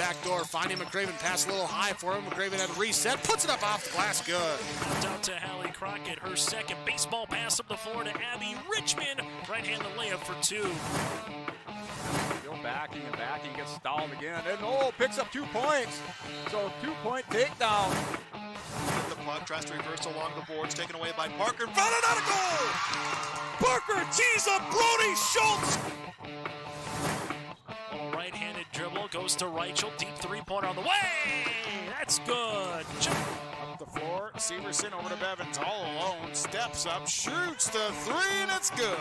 backdoor, finding McCraven, pass a little high for him. McCraven had a reset, puts it up off the glass, good. Down to Hallie Crockett, her second baseball pass up the floor to Abby Richmond. Right-handed layup for two. Still backing, gets stalled again, and picks up 2 points. So 2-point takedown. The puck tries to reverse along the boards, taken away by Parker. Found it out of goal! Parker tees up Brody Schultz! Right-handed dribble goes to Reichel, deep three-pointer on the way. That's good. Up the floor, Severson over to Bevins, all alone, steps up, shoots the three, and it's good.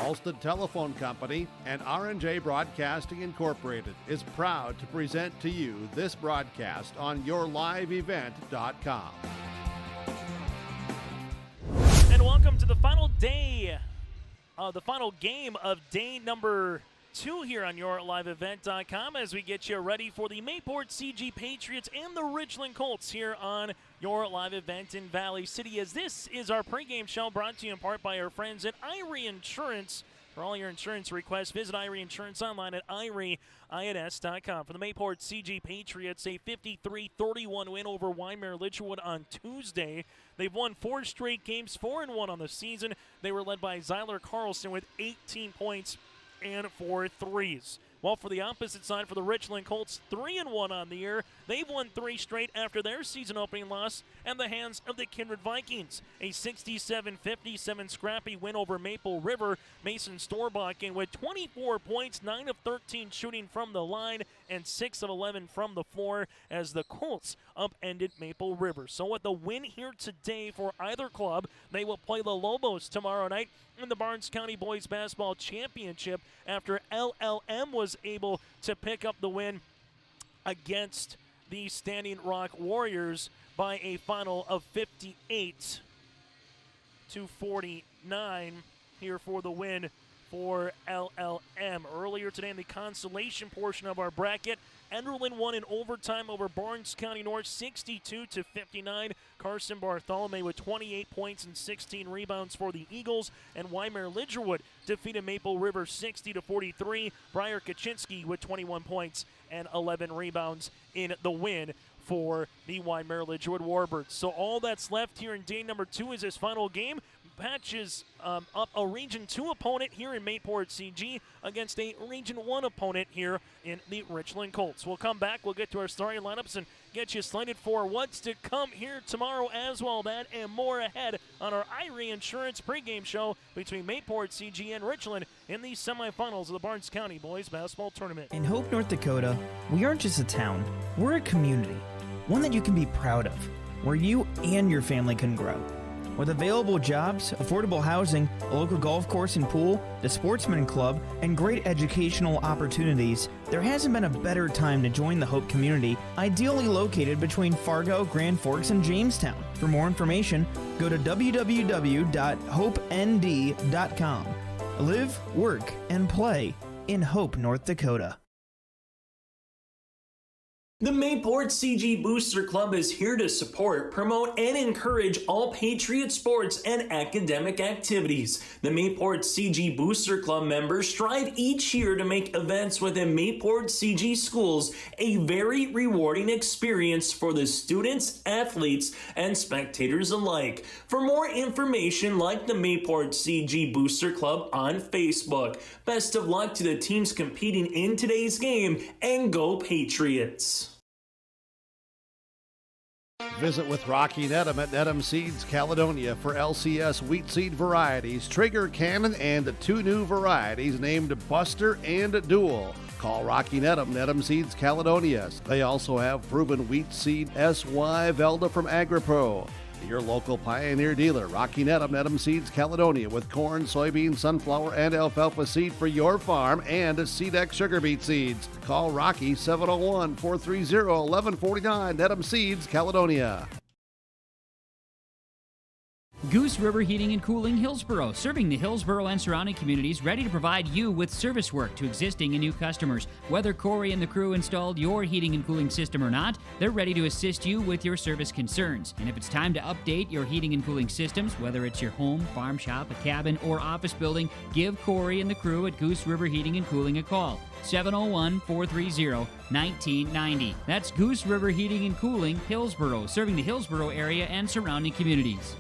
Alston Telephone Company and R&J Broadcasting Incorporated is proud to present to you this broadcast on yourliveevent.com. And welcome to the final day, the final game of day number 2 here on yourliveevent.com as we get you ready for the Mayport CG Patriots and the Richland Colts here on your live event in Valley City, as this is our pregame show brought to you in part by our friends at Irie Insurance. For all your insurance requests, visit Irie Insurance online at irieins.com. For the Mayport CG Patriots, a 53-31 win over Weimar Litchwood on Tuesday. They've won 4 straight games, 4-1 on the season. They were led by Zyler Carlson with 18 points and 4 threes. While for the opposite side, for the Richland Colts, 3-1 on the year. They've won 3 straight after their season opening loss at the hands of the Kindred Vikings. A 67-57 scrappy win over Maple River. Mason Storbakken with 24 points, 9 of 13 shooting from the line, and 6 of 11 from the floor as the Colts upended Maple River. So with the win here today for either club, they will play the Lobos tomorrow night in the Barnes County Boys Basketball Championship after LLM was able to pick up the win against the Standing Rock Warriors by a final of 58-49 here for the win for LLM. Earlier today in the consolation portion of our bracket, Enderlin won in overtime over Barnes County North 62-59. Carson Bartholomew with 28 points and 16 rebounds for the Eagles. And Weimar Lidgerwood defeated Maple River 60-43. Briar Kaczynski with 21 points and 11 rebounds in the win for the Weimar Lidgerwood Warbirds. So all that's left here in day number 2 is this final game. Patches up a Region 2 opponent here in Mayport CG against a Region 1 opponent here in the Richland Colts. We'll come back, we'll get to our starting lineups and get you slated for what's to come here tomorrow as well. That and more ahead on our Irie Insurance pregame show between Mayport CG and Richland in the semifinals of the Barnes County Boys Basketball Tournament. In Hope, North Dakota, we aren't just a town, we're a community, one that you can be proud of, where you and your family can grow. With available jobs, affordable housing, a local golf course and pool, the Sportsman Club, and great educational opportunities, there hasn't been a better time to join the Hope community, ideally located between Fargo, Grand Forks, and Jamestown. For more information, go to www.hopend.com. Live, work, and play in Hope, North Dakota. The Mayport CG Booster Club is here to support, promote, and encourage all Patriot sports and academic activities. The Mayport CG Booster Club members strive each year to make events within Mayport CG schools a very rewarding experience for the students, athletes, and spectators alike. For more information, like the Mayport CG Booster Club on Facebook. Best of luck to the teams competing in today's game, and go Patriots! Visit with Rocky Nedham at Nedham Seeds Caledonia for LCS wheat seed varieties, Trigger, Cannon, and the 2 new varieties named Buster and Dual. Call Rocky Nedham, Nedham Seeds Caledonia. They also have proven wheat seed SY Velda from AgriPro. Your local Pioneer dealer, Rocky Nedham, Nedham Seeds Caledonia, with corn, soybean, sunflower, and alfalfa seed for your farm and Seedex sugar beet seeds. Call Rocky 701-430-1149, Nedham Seeds Caledonia. Goose River Heating and Cooling, Hillsboro, serving the Hillsboro and surrounding communities, ready to provide you with service work to existing and new customers. Whether Corey and the crew installed your heating and cooling system or not, they're ready to assist you with your service concerns. And if it's time to update your heating and cooling systems, whether it's your home, farm shop, a cabin, or office building, give Corey and the crew at Goose River Heating and Cooling a call. 701-430-1990. That's Goose River Heating and Cooling, Hillsboro, serving the Hillsboro area and surrounding communities.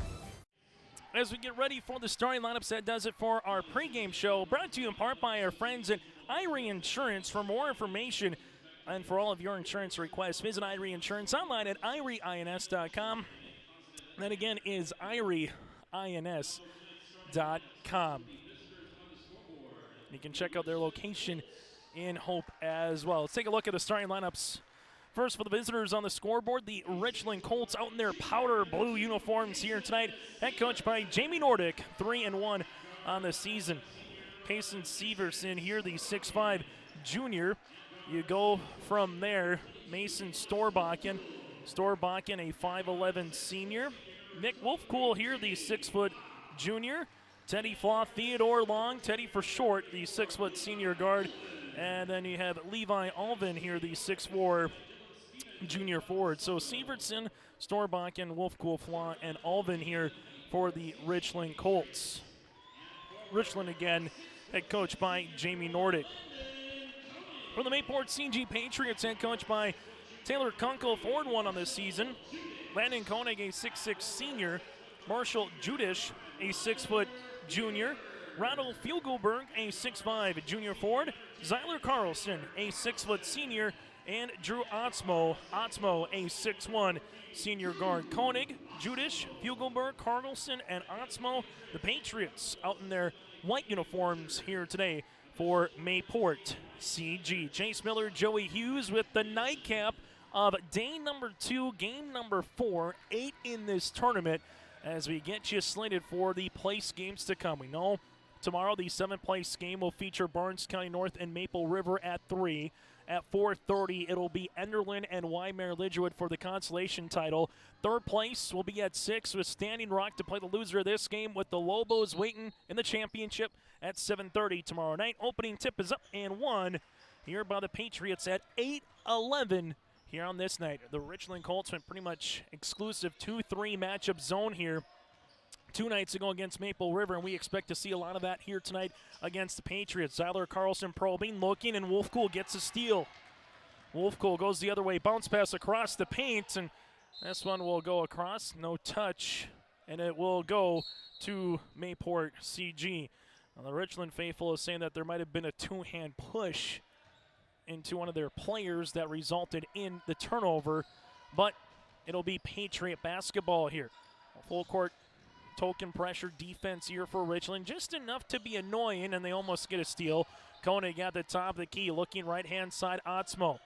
As we get ready for the starting lineups, that does it for our pregame show, brought to you in part by our friends at Irie Insurance. For more information and for all of your insurance requests, visit Irie Insurance online at irieins.com. That again is irieins.com. You can check out their location in Hope as well. Let's take a look at the starting lineups. First for the visitors on the scoreboard, the Richland Colts out in their powder blue uniforms here tonight. Head coach by Jamie Nordick, 3-1 on the season. Payson Severson here, the 6'5 junior. You go from there, Mason Storbakken. Storbakken, a 5'11 senior. Nick Wolfcool here, the 6' junior. Teddy Flaw, Theodore Long, Teddy for short, the 6' senior guard. And then you have Levi Alvin here, the 6'4 junior forward. So Severson, Storbakken, Wolfcool, Flaw, and Alvin here for the Richland Colts. Richland again, head coach by Jamie Nordick. For the Mayport CG Patriots, head coach by Taylor Kunkel, 4-1 on this season. Landon Koenig, a 6'6 senior. Marshall Judish, a 6' junior. Ronald Fugelberg, a 6'5 junior forward. Zyler Carlson, a 6' senior. And Drew Otzmo, a 6'1 senior guard. Koenig, Judish, Fugelberg, Carlson, and Otzmo, the Patriots out in their white uniforms here today for Mayport CG. Chase Miller, Joey Hughes with the nightcap of day number 2, game number 4, 8 in this tournament as we get you slated for the place games to come. We know tomorrow the 7th place game will feature Barnes County North and Maple River at 3. At 4:30, it'll be Enderlin and Waimea Lidgerwood for the consolation title. 3rd place will be at 6 with Standing Rock to play the loser of this game, with the Lobos waiting in the championship at 7:30 tomorrow night. Opening tip is up and 1 here by the Patriots at 8-11 here on this night. The Richland Colts went pretty much exclusive 2-3 matchup zone here 2 nights ago against Maple River, and we expect to see a lot of that here tonight against the Patriots. Zyler Carlson probing, looking, and Wolfcool gets a steal. Wolfcool goes the other way, bounce pass across the paint, and this one will go across, no touch, and it will go to Mayport CG. Now, the Richland faithful is saying that there might have been a 2-hand push into one of their players that resulted in the turnover, but it'll be Patriot basketball here. A full court token pressure defense here for Richland, just enough to be annoying, and they almost get a steal. Koenig at the top of the key, looking right-hand side, Otzmo.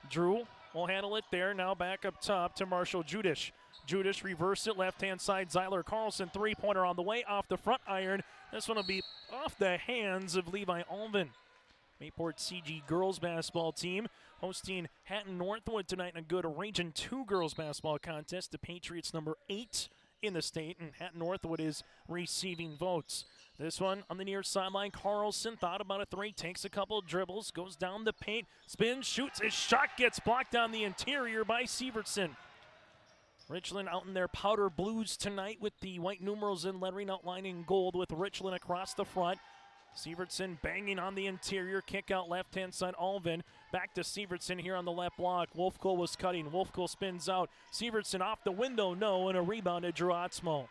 Drew will handle it there, now back up top to Marshall Judish. Judish reverse it, left-hand side, Zyler Carlson, three-pointer on the way, off the front iron. This one will be off the hands of Levi Alvin. Mayport CG girls basketball team hosting Hatton Northwood tonight in a good Region 2 girls basketball contest. The Patriots number 8 in the state, and Hatton Northwood is receiving votes. This one on the near sideline, Carlson thought about a 3, takes a couple dribbles, goes down the paint, spins, shoots, his shot gets blocked on the interior by Severson. Richland out in their powder blues tonight with the white numerals and lettering outlining gold with Richland across the front. Severson banging on the interior, kick out left-hand side, Alvin. Back to Severson here on the left block. Wolfcool was cutting. Wolfcool spins out. Severson off the window, no, and a rebound to Drew Otzmo.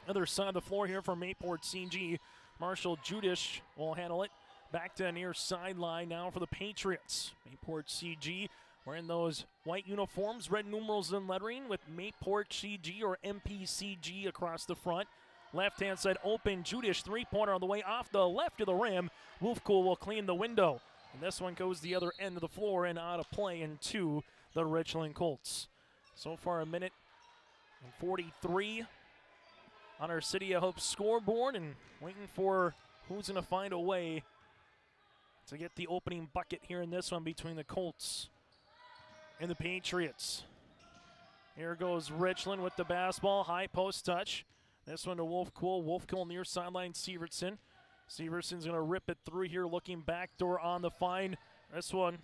Other side of the floor here for Mayport CG. Marshall Judish will handle it. Back to the near sideline now for the Patriots. Mayport CG wearing those white uniforms, red numerals and lettering with Mayport CG or MPCG across the front. Left-hand side open, Judish, three-pointer on the way off the left of the rim. Wolfcool will clean the window. And this one goes the other end of the floor and out of play into the Richland Colts. So far, 1:43 on our City of Hope scoreboard, and waiting for who's going to find a way to get the opening bucket here in this one between the Colts and the Patriots. Here goes Richland with the basketball, high post touch. This one to Wolfcool. Wolfcool near sideline Severson. Severson's going to rip it through here, looking backdoor on the find. This one,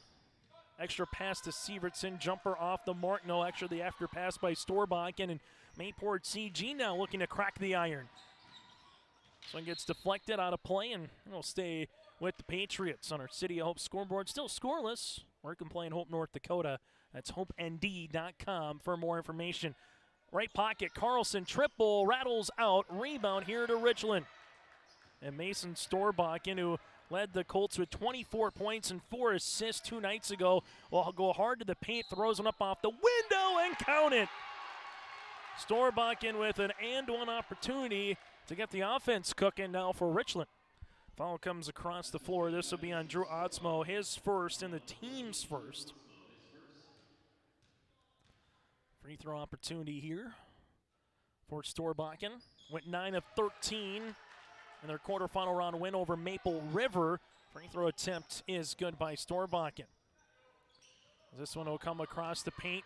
extra pass to Severson. Jumper off the mark. No, actually the after pass by Storbakken. And Mayport CG now looking to crack the iron. This one gets deflected out of play, and it'll stay with the Patriots on our City of Hope scoreboard. Still scoreless. We're playing Hope, North Dakota. That's HopeND.com for more information. Right pocket, Carlson, triple, rattles out. Rebound here to Richland. And Mason Storbakken, who led the Colts with 24 points and 4 assists 2 nights ago, will go hard to the paint, throws one up off the window, and count it. Storbakken with an and-one opportunity to get the offense cooking now for Richland. Foul comes across the floor. This will be on Drew Otzmo, his first and the team's first. Free throw opportunity here for Storbakken. Went 9 of 13 in their quarterfinal round win over Maple River. Free throw attempt is good by Storbakken. This one will come across the paint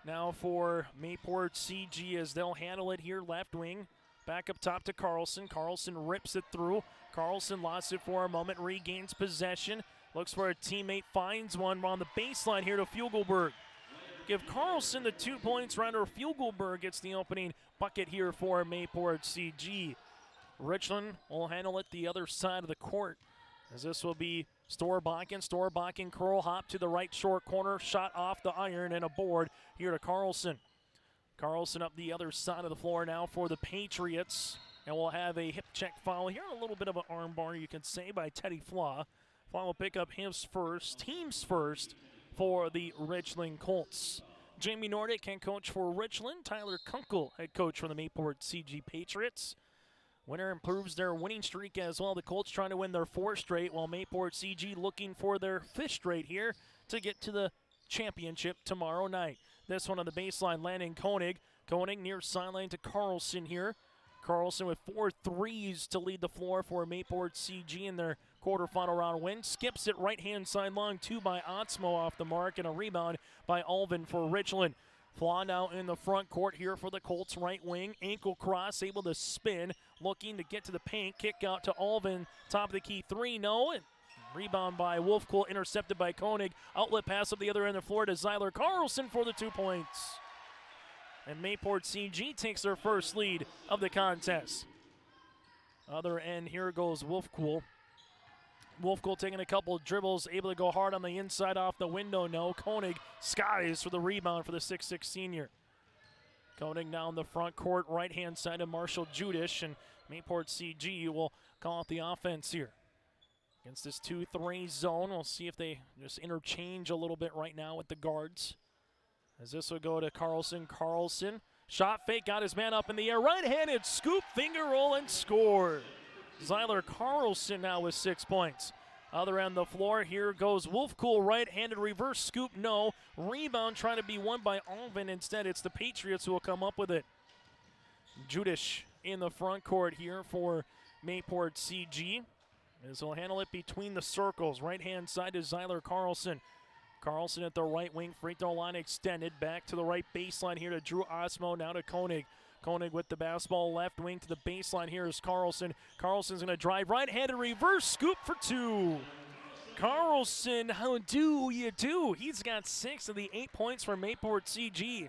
now for Mayport CG as they'll handle it here. Left wing, back up top to Carlson. Carlson rips it through. Carlson lost it for a moment, regains possession. Looks for a teammate, finds one on the baseline here to Fugelberg. Give Carlson the 2 points. Ryder Fugelberg gets the opening bucket here for Mayport CG. Richland will handle it the other side of the court, as this will be Storbakken. Storbakken curl hop to the right short corner. Shot off the iron and a board here to Carlson. Carlson up the other side of the floor now for the Patriots. And we'll have a hip check foul here. A little bit of an arm bar, you could say, by Teddy Flaw. Flaw will pick up his first, team's first, for the Richland Colts. Jamie Nordick, head coach for Richland. Tyler Kunkel, head coach for the Mayport CG Patriots. Winner improves their winning streak as well. The Colts trying to win their 4th straight, while Mayport CG looking for their 5th straight here to get to the championship tomorrow night. This one on the baseline, landing Koenig. Koenig near sideline to Carlson here. Carlson with 4 threes to lead the floor for Mayport CG in their quarterfinal round win. Skips it right-hand side long, 2 by Otzmo off the mark, and a rebound by Alvin for Richland. Flaw now in the front court here for the Colts right wing. Ankle cross, able to spin, looking to get to the paint. Kick out to Alvin, top of the key 3, no. And rebound by Wolfcool, intercepted by Koenig. Outlet pass up the other end of the floor to Zyler Carlson for the 2 points. And Mayport CG takes their first lead of the contest. Other end, here goes Wolfcool. Wolfcool taking a couple of dribbles, able to go hard on the inside off the window. No, Koenig skies for the rebound for the 6'6 senior. Koenig now in the front court, right-hand side of Marshall Judish, and Mayport CG will call out the offense here. Against this 2-3 zone, we'll see if they just interchange a little bit right now with the guards. As this will go to Carlson. Carlson, shot fake, got his man up in the air. Right-handed scoop, finger roll, and score. Zyler Carlson now with 6 points. Other end of the floor, here goes Wolfcool, right-handed reverse scoop, no. Rebound trying to be won by Alvin. Instead, it's the Patriots who will come up with it. Judish in the front court here for Mayport CG. As he'll handle it between the circles. Right-hand side to Zyler Carlson. Carlson at the right wing, free throw line extended. Back to the right baseline here to Drew Otzmo, now to Koenig. Koenig with the basketball left wing to the baseline. Here is Carlson. Carlson's going to drive right-handed reverse scoop for 2. Carlson, how do you do? He's got 6 of the 8 points for Mayport CG.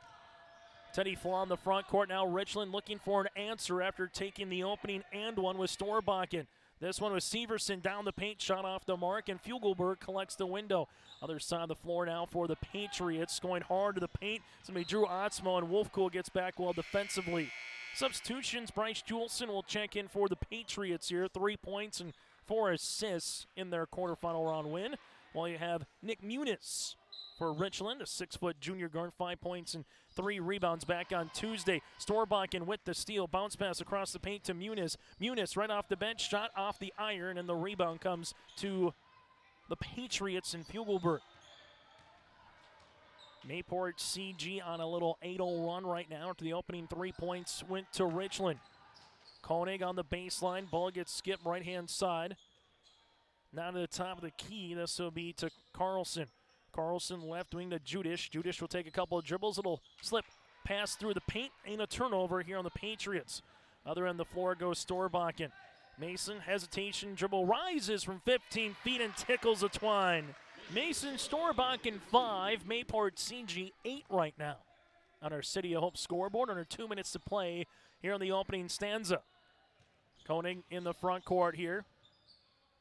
Teddy Flaw in the front court now. Richland looking for an answer after taking the opening and one with Storbakken. This one was Severson down the paint, shot off the mark, and Fugelberg collects the window. Other side of the floor now for the Patriots, going hard to the paint. It's going to be Drew Otzmo, and Wolfcool gets back well defensively. Substitutions, Bryce Juleson will check in for the Patriots here. 3 points and 4 assists in their quarterfinal round win. While you have Nick Muniz for Richland, a 6-foot junior guard, 5 points and 3 rebounds back on Tuesday. Storbakken with the steal. Bounce pass across the paint to Muniz. Muniz right off the bench, shot off the iron, and the rebound comes to the Patriots and Fugelberg. Mayport CG on a little 8-0 run right now after the opening 3 points went to Richland. Koenig on the baseline. Ball gets skipped right-hand side. Now to the top of the key. This will be to Carlson. Carlson left wing to Judish. Judish will take a couple of dribbles. It'll slip pass through the paint and a turnover here on the Patriots. Other end of the floor goes Storbakken. Mason, hesitation, dribble, rises from 15 feet and tickles a twine. Mason, Storbakken 5, Mayport CG 8 right now. On our City of Hope scoreboard, under 2 minutes to play here in the opening stanza. Koenig in the front court here.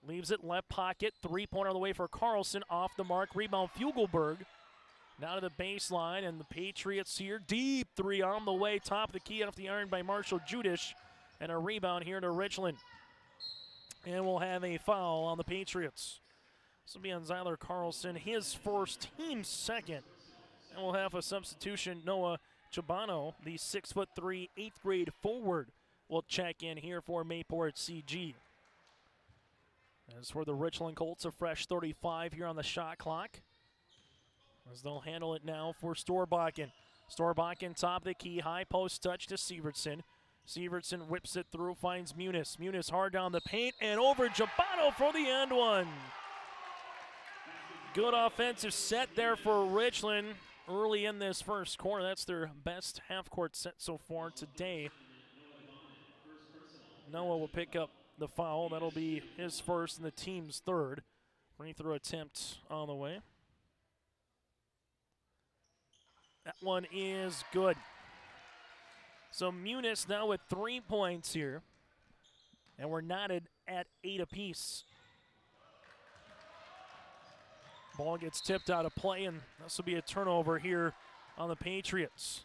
Leaves it left pocket, three-pointer on the way for Carlson, off the mark, rebound Fugelberg. Now to the baseline, and the Patriots here, deep three on the way, top of the key off the iron by Marshall Judish, and a rebound here to Richland. And we'll have a foul on the Patriots. This will be on Zyler Carlson, his first, team second. And we'll have a substitution, Noah Chabano, the 6'3", 8th grade forward, will check in here for Mayport CG. As for the Richland Colts, a fresh 35 here on the shot clock. As they'll handle it now for Storbakken. Storbakken top of the key, high post touch to Sievertson. Sievertson whips it through, finds Muniz. Muniz hard down the paint and over Jabano for the end one. Good offensive set there for Richland early in this first quarter. That's their best half-court set so far today. Noah will pick up the foul. That'll be his first and the team's third. Free throw attempt on the way. That one is good. So Muniz now with 3 points here. And we're knotted at 8 apiece. Ball gets tipped out of play, and this will be a turnover here on the Patriots.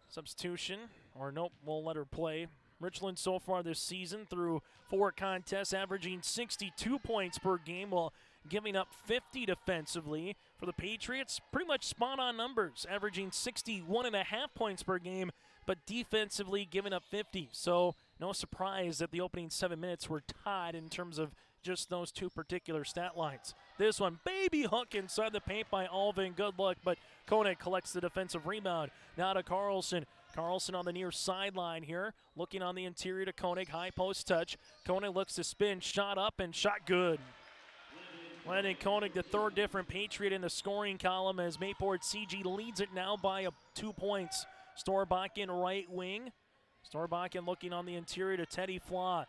Substitution, or nope, we'll let her play. Richland so far this season through 4 contests, averaging 62 points per game while giving up 50 defensively. For the Patriots, pretty much spot-on numbers, averaging 61.5 points per game, but defensively giving up 50. So no surprise that the opening 7 minutes were tied in terms of just those 2 particular stat lines. This one, baby hook inside the paint by Alvin. Good luck, but Koenig collects the defensive rebound. Now to Carlson. Carlson on the near sideline here, looking on the interior to Koenig, high post touch. Koenig looks to spin, shot up, and shot good. Landon Koenig, the third different Patriot in the scoring column as Mayport CG leads it now by 2 points. Storbakken right wing. Storbakken looking on the interior to Teddy Flaw.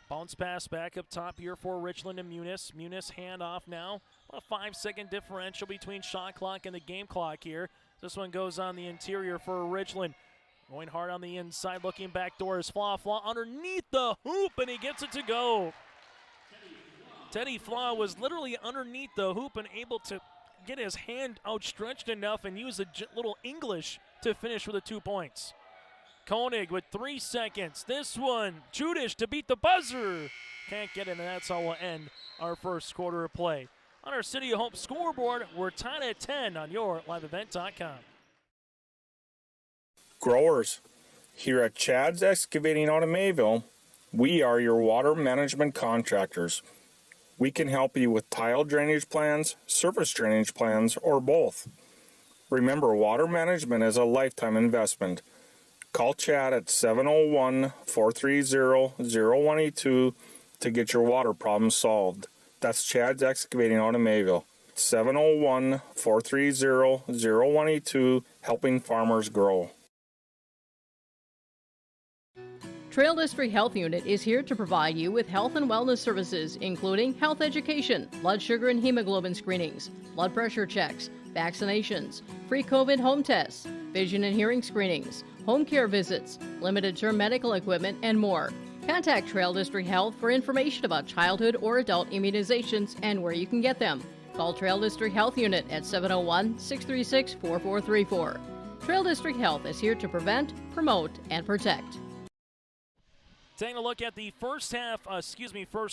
Bounce pass back up top here for Richland and Muniz. Muniz handoff now. A 5-second differential between shot clock and the game clock here. This one goes on the interior for Richland. Going hard on the inside, looking back door is Flaw. Flaw underneath the hoop, and he gets it to go. Teddy Flaw was literally underneath the hoop and able to get his hand outstretched enough and use a little English to finish with the 2 points. Koenig with 3 seconds. This one, Judish to beat the buzzer. Can't get it, and that's how we'll end our first quarter of play. On our City of Hope scoreboard, we're tied at 10 on your liveevent.com. Growers, here at Chad's Excavating out of Mayville, we are your water management contractors. We can help you with tile drainage plans, surface drainage plans, or both. Remember, water management is a lifetime investment. Call Chad at 701-430-0182 to get your water problem solved. That's Chad's Excavating out of Mayville. 701-430-0182, helping farmers grow. Trail District Health Unit is here to provide you with health and wellness services, including health education, blood sugar and hemoglobin screenings, blood pressure checks, vaccinations, free COVID home tests, vision and hearing screenings, home care visits, limited-term medical equipment, and more. Contact Trail District Health for information about childhood or adult immunizations and where you can get them. Call Trail District Health Unit at 701-636-4434. Trail District Health is here to prevent, promote, and protect. Taking a look at the first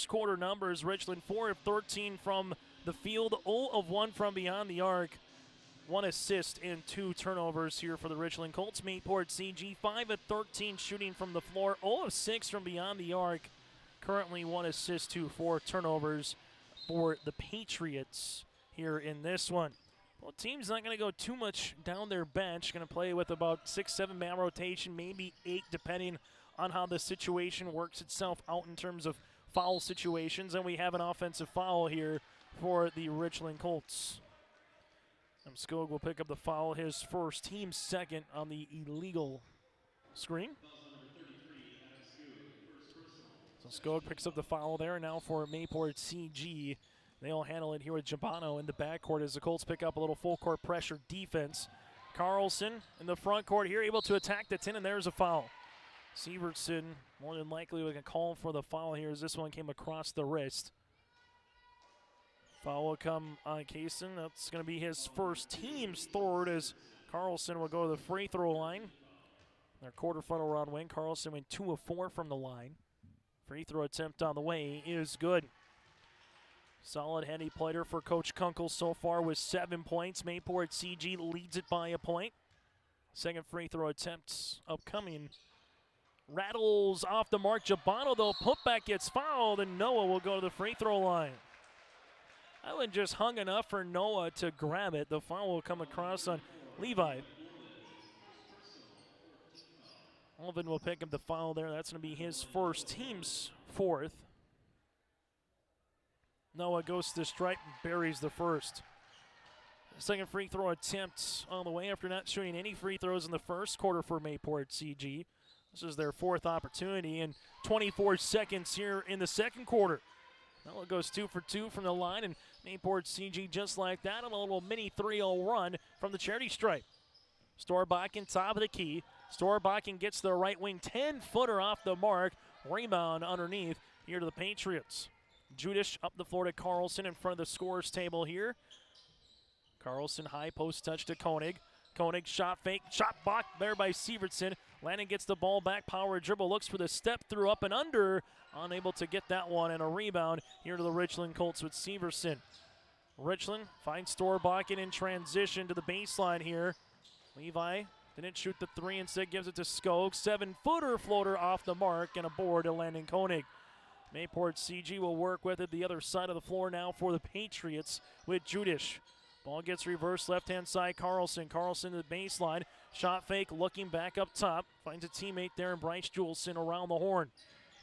quarter numbers. Richland 4 of 13 from the field, 0 of 1 from beyond the arc. 1 assist and 2 turnovers here for the Richland Colts. Mayport CG 5 of 13 shooting from the floor, 0 of 6 from beyond the arc. Currently 1 assist, 4 turnovers for the Patriots here in this one. Well, team's not going to go too much down their bench. Going to play with about 6-7 man rotation, maybe 8 depending on how the situation works itself out in terms of foul situations. And we have an offensive foul here for the Richland Colts. Skog will pick up the foul, his first, team second on the illegal screen. So Skog picks up the foul there. Now for Mayport CG. They'll handle it here with Jabano in the backcourt as the Colts pick up a little full court pressure defense. Carlson in the front court here, able to attack the 10, and there's a foul. Sievertson more than likely with a call for the foul here as this one came across the wrist. Foul will come on Kaysen. That's going to be his first, team's third, as Carlson will go to the free throw line. Their quarterfinal round win. Carlson went 2 of 4 from the line. Free throw attempt on the way is good. Solid handy player for Coach Kunkel so far with 7 points. Mayport CG leads it by a point. Second free throw attempt upcoming. Rattles off the mark. Jabano, though, putback gets fouled, and Noah will go to the free throw line. That one just hung enough for Noah to grab it. The foul will come across on Levi. Alvin will pick up the foul there. That's going to be his first, team's fourth. Noah goes to the stripe and buries the first. Second free throw attempt on the way after not shooting any free throws in the first quarter for Mayport CG. This is their fourth opportunity in 24 seconds here in the second quarter. Noah goes 2 for 2 from the line, and Mayport CG just like that on a little mini 3-0 run from the charity stripe. Storbakken top of the key. Storbakken gets the right wing 10-footer off the mark. Rebound underneath here to the Patriots. Judish up the floor to Carlson in front of the scorer's table here. Carlson high post touch to Koenig. Koenig shot fake, shot blocked there by Sievertson. Landon gets the ball back, power dribble, looks for the step through up and under. Unable to get that one, and a rebound here to the Richland Colts with Sievertson. Richland finds Storbakken in transition to the baseline here. Levi didn't shoot the 3, instead gives it to Skog. 7-footer floater off the mark and a board to Landon Koenig. Mayport CG will work with it the other side of the floor now for the Patriots with Judish. Ball gets reversed left-hand side, Carlson. Carlson to the baseline. Shot fake, looking back up top. Finds a teammate there in Bryce Juleson around the horn.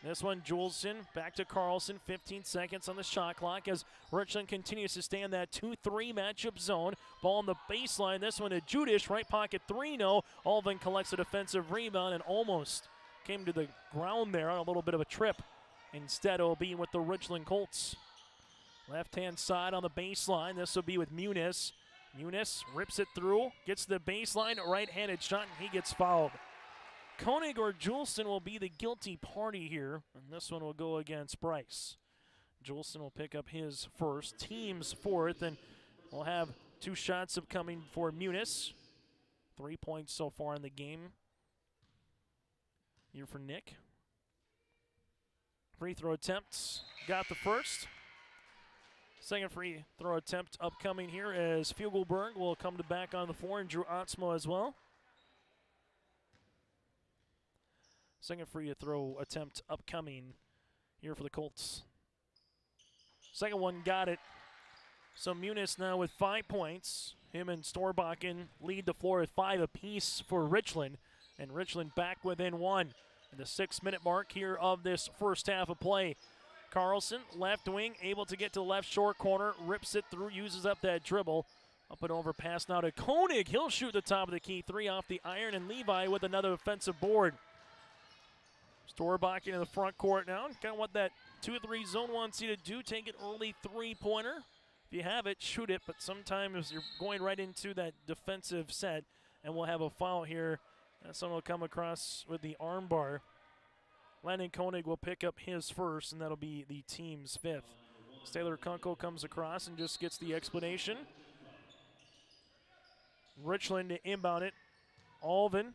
This one, Juleson back to Carlson. 15 seconds on the shot clock as Richland continues to stay in that 2-3 matchup zone. Ball on the baseline. This one to Judish, right pocket 3-0. Alvin collects a defensive rebound and almost came to the ground there on a little bit of a trip. Instead, it will be with the Richland Colts. Left-hand side on the baseline. This will be with Muniz. Muniz rips it through, gets the baseline, right-handed shot, and he gets fouled. Koenig or Juleson will be the guilty party here, and this one will go against Bryce. Juleson will pick up his first, team's fourth, and we'll have 2 shots upcoming for Muniz. 3 points so far in the game. Here for Nick. Free throw attempts, got the first. Second free throw attempt upcoming here as Fugelberg will come to back on the floor, and Drew Otzmo as well. Second free throw attempt upcoming here for the Colts. Second one got it. So Muniz now with 5 points. Him and Storbakken lead the floor at 5 apiece for Richland, and Richland back within 1. At the 6-minute mark here of this first half of play. Carlson, left wing, able to get to the left short corner, rips it through, uses up that dribble. Up and over pass now to Koenig. He'll shoot the top of the key, 3 off the iron, and Levi with another offensive board. Storbakken in the front court now. Kind of what that 2-3 zone wants you to do, take an early 3-pointer. If you have it, shoot it, but sometimes you're going right into that defensive set, and we'll have a foul here. That one will come across with the arm bar. Landon Koenig will pick up his first, and that'll be the team's 5th. Taylor Kunkel comes across and just gets the explanation. Richland to inbound it. Alvin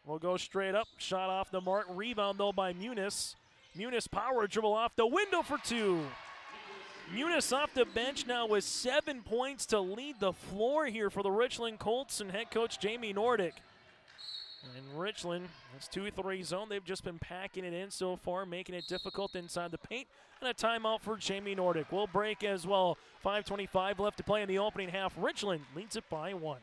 will go straight up. Shot off the mark. Rebound, though, by Muniz. Muniz power dribble off the window for 2. Muniz off the bench now with 7 points to lead the floor here for the Richland Colts and head coach Jamie Nordick. And Richland, this 2-3 zone, they've just been packing it in so far, making it difficult inside the paint. And a timeout for Jamie Nordick. We'll break as well. 5:25 left to play in the opening half. Richland leads it by 1.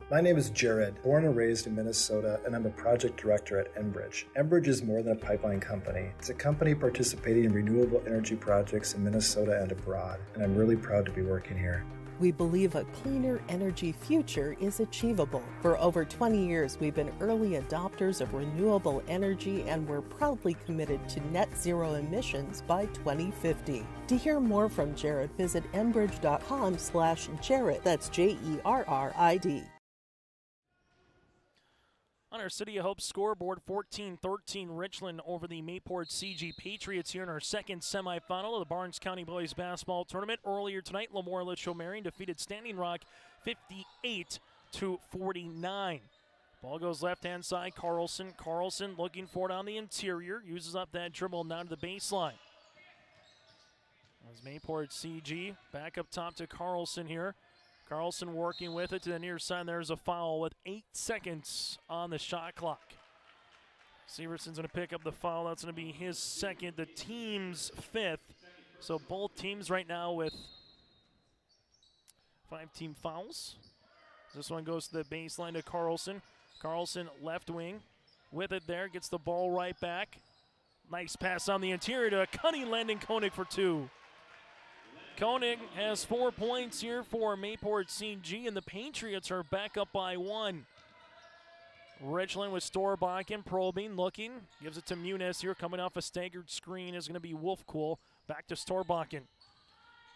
My name is Jared, born and raised in Minnesota, and I'm a project director at Enbridge. Enbridge is more than a pipeline company. It's a company participating in renewable energy projects in Minnesota and abroad, and I'm really proud to be working here. We believe a cleaner energy future is achievable. For over 20 years, we've been early adopters of renewable energy, and we're proudly committed to net zero emissions by 2050. To hear more from Jared, visit enbridge.com/Jared. That's JERRID. On our City of Hope scoreboard, 14-13 Richland over the Mayport CG Patriots here in our second semifinal of the Barnes County Boys Basketball Tournament. Earlier tonight, Lemoore Litchfield Marion defeated Standing Rock 58-49. Ball goes left-hand side, Carlson. Carlson looking for it on the interior, uses up that dribble now to the baseline. As Mayport CG back up top to Carlson here. Carlson working with it to the near side. There's a foul with 8 seconds on the shot clock. Severson's going to pick up the foul. That's going to be his second, the team's fifth. So both teams right now with 5 team fouls. This one goes to the baseline to Carlson. Carlson left wing with it there. Gets the ball right back. Nice pass on the interior to a cunning landing Koenig for 2. Koenig has 4 points here for Mayport CG, and the Patriots are back up by 1. Richland with Storbakken probing, looking, gives it to Muniz here, coming off a staggered screen is going to be Wolfcool. Back to Storbakken.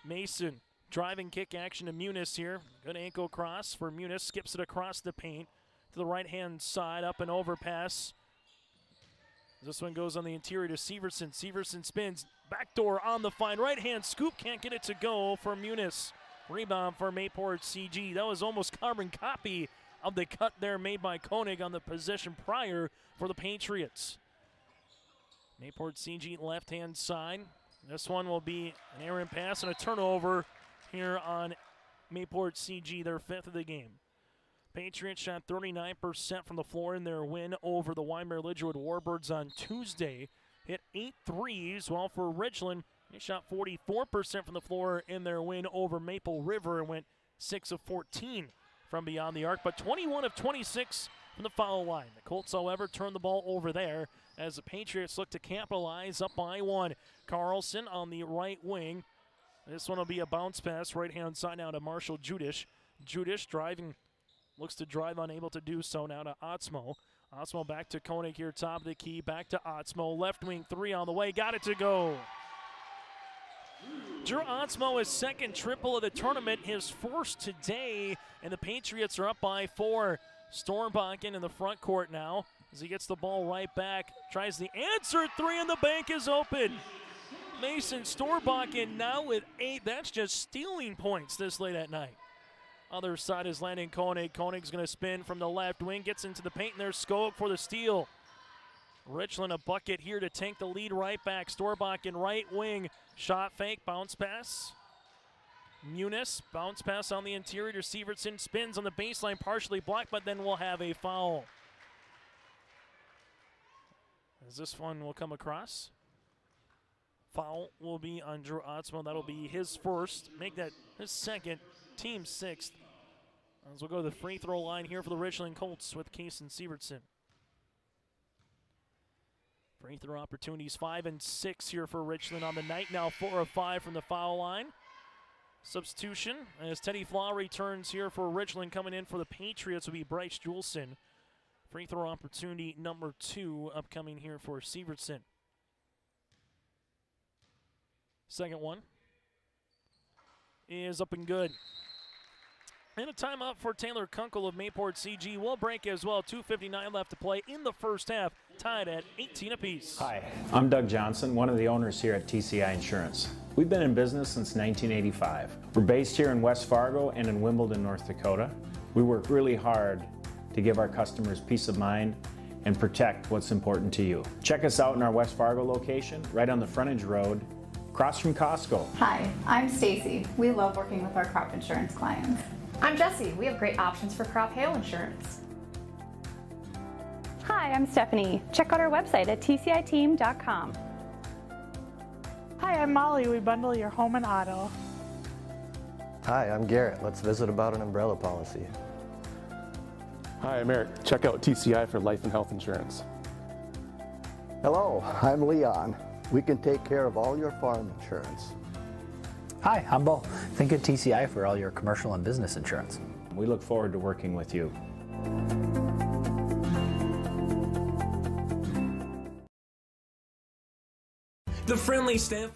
Mason, driving kick action to Muniz here. Good ankle cross for Muniz, skips it across the paint to the right-hand side, up and overpass. This one goes on the interior to Severson. Severson spins, backdoor on the fine right-hand scoop, can't get it to go for Muniz. Rebound for Mayport CG. That was almost carbon copy of the cut there made by Koenig on the possession prior for the Patriots. Mayport CG left-hand side. This one will be an errant pass and a turnover here on Mayport CG, their 5th of the game. Patriots shot 39% from the floor in their win over the Weimar-Lidgerwood Warbirds on Tuesday. Hit 8 threes, while for Richland, they shot 44% from the floor in their win over Maple River and went 6 of 14 from beyond the arc, but 21 of 26 from the foul line. The Colts, however, turned the ball over there as the Patriots look to capitalize up by 1. Carlson on the right wing. This one will be a bounce pass right-hand side now to Marshall Judish. Judish driving. Looks to drive, unable to do so now to Otzmo. Otzmo back to Koenig here, top of the key, back to Otzmo. Left wing 3 on the way, got it to go. Drew Otzmo, his second triple of the tournament, his first today, and the Patriots are up by 4. Storbakken in the front court now as he gets the ball right back. Tries the answer 3, and the bank is open. Mason Storbakken now with 8. That's just stealing points this late at night. Other side is landing Koenig. Koenig's going to spin from the left wing, gets into the paint, and there's Skog for the steal. Richland a bucket here to take the lead right back. Storbakken right wing, shot fake, bounce pass. Muniz, bounce pass on the interior to Severson, spins on the baseline, partially blocked, but then we'll have a foul. As this one will come across. Foul will be on Drew Otzmo. That'll be his first, make that his second, team 6th. As we'll go to the free throw line here for the Richland Colts with Case and Severson. Free throw opportunities 5 and 6 here for Richland on the night. Now 4 of 5 from the foul line. Substitution as Teddy Flaw returns here for Richland. Coming in for the Patriots will be Bryce Juleson. Free throw opportunity number 2 upcoming here for Severson. Second one is up and good. And a timeout for Taylor Kunkel of Mayport CG. Will break as well. 2:59 left to play in the first half, tied at 18 apiece. Hi, I'm Doug Johnson, one of the owners here at TCI Insurance. We've been in business since 1985. We're based here in West Fargo and in Wimbledon, North Dakota. We work really hard to give our customers peace of mind and protect what's important to you. Check us out in our West Fargo location, right on the frontage road, across from Costco. Hi, I'm Stacy. We love working with our crop insurance clients. I'm Jessie. We have great options for crop hail insurance. Hi, I'm Stephanie. Check out our website at tciteam.com. Hi, I'm Molly. We bundle your home and auto. Hi, I'm Garrett. Let's visit about an umbrella policy. Hi, I'm Eric. Check out TCI for life and health insurance. Hello, I'm Leon. We can take care of all your farm insurance. Hi, I'm Bo. Think of TCI for all your commercial and business insurance. We look forward to working with you. The friendly staff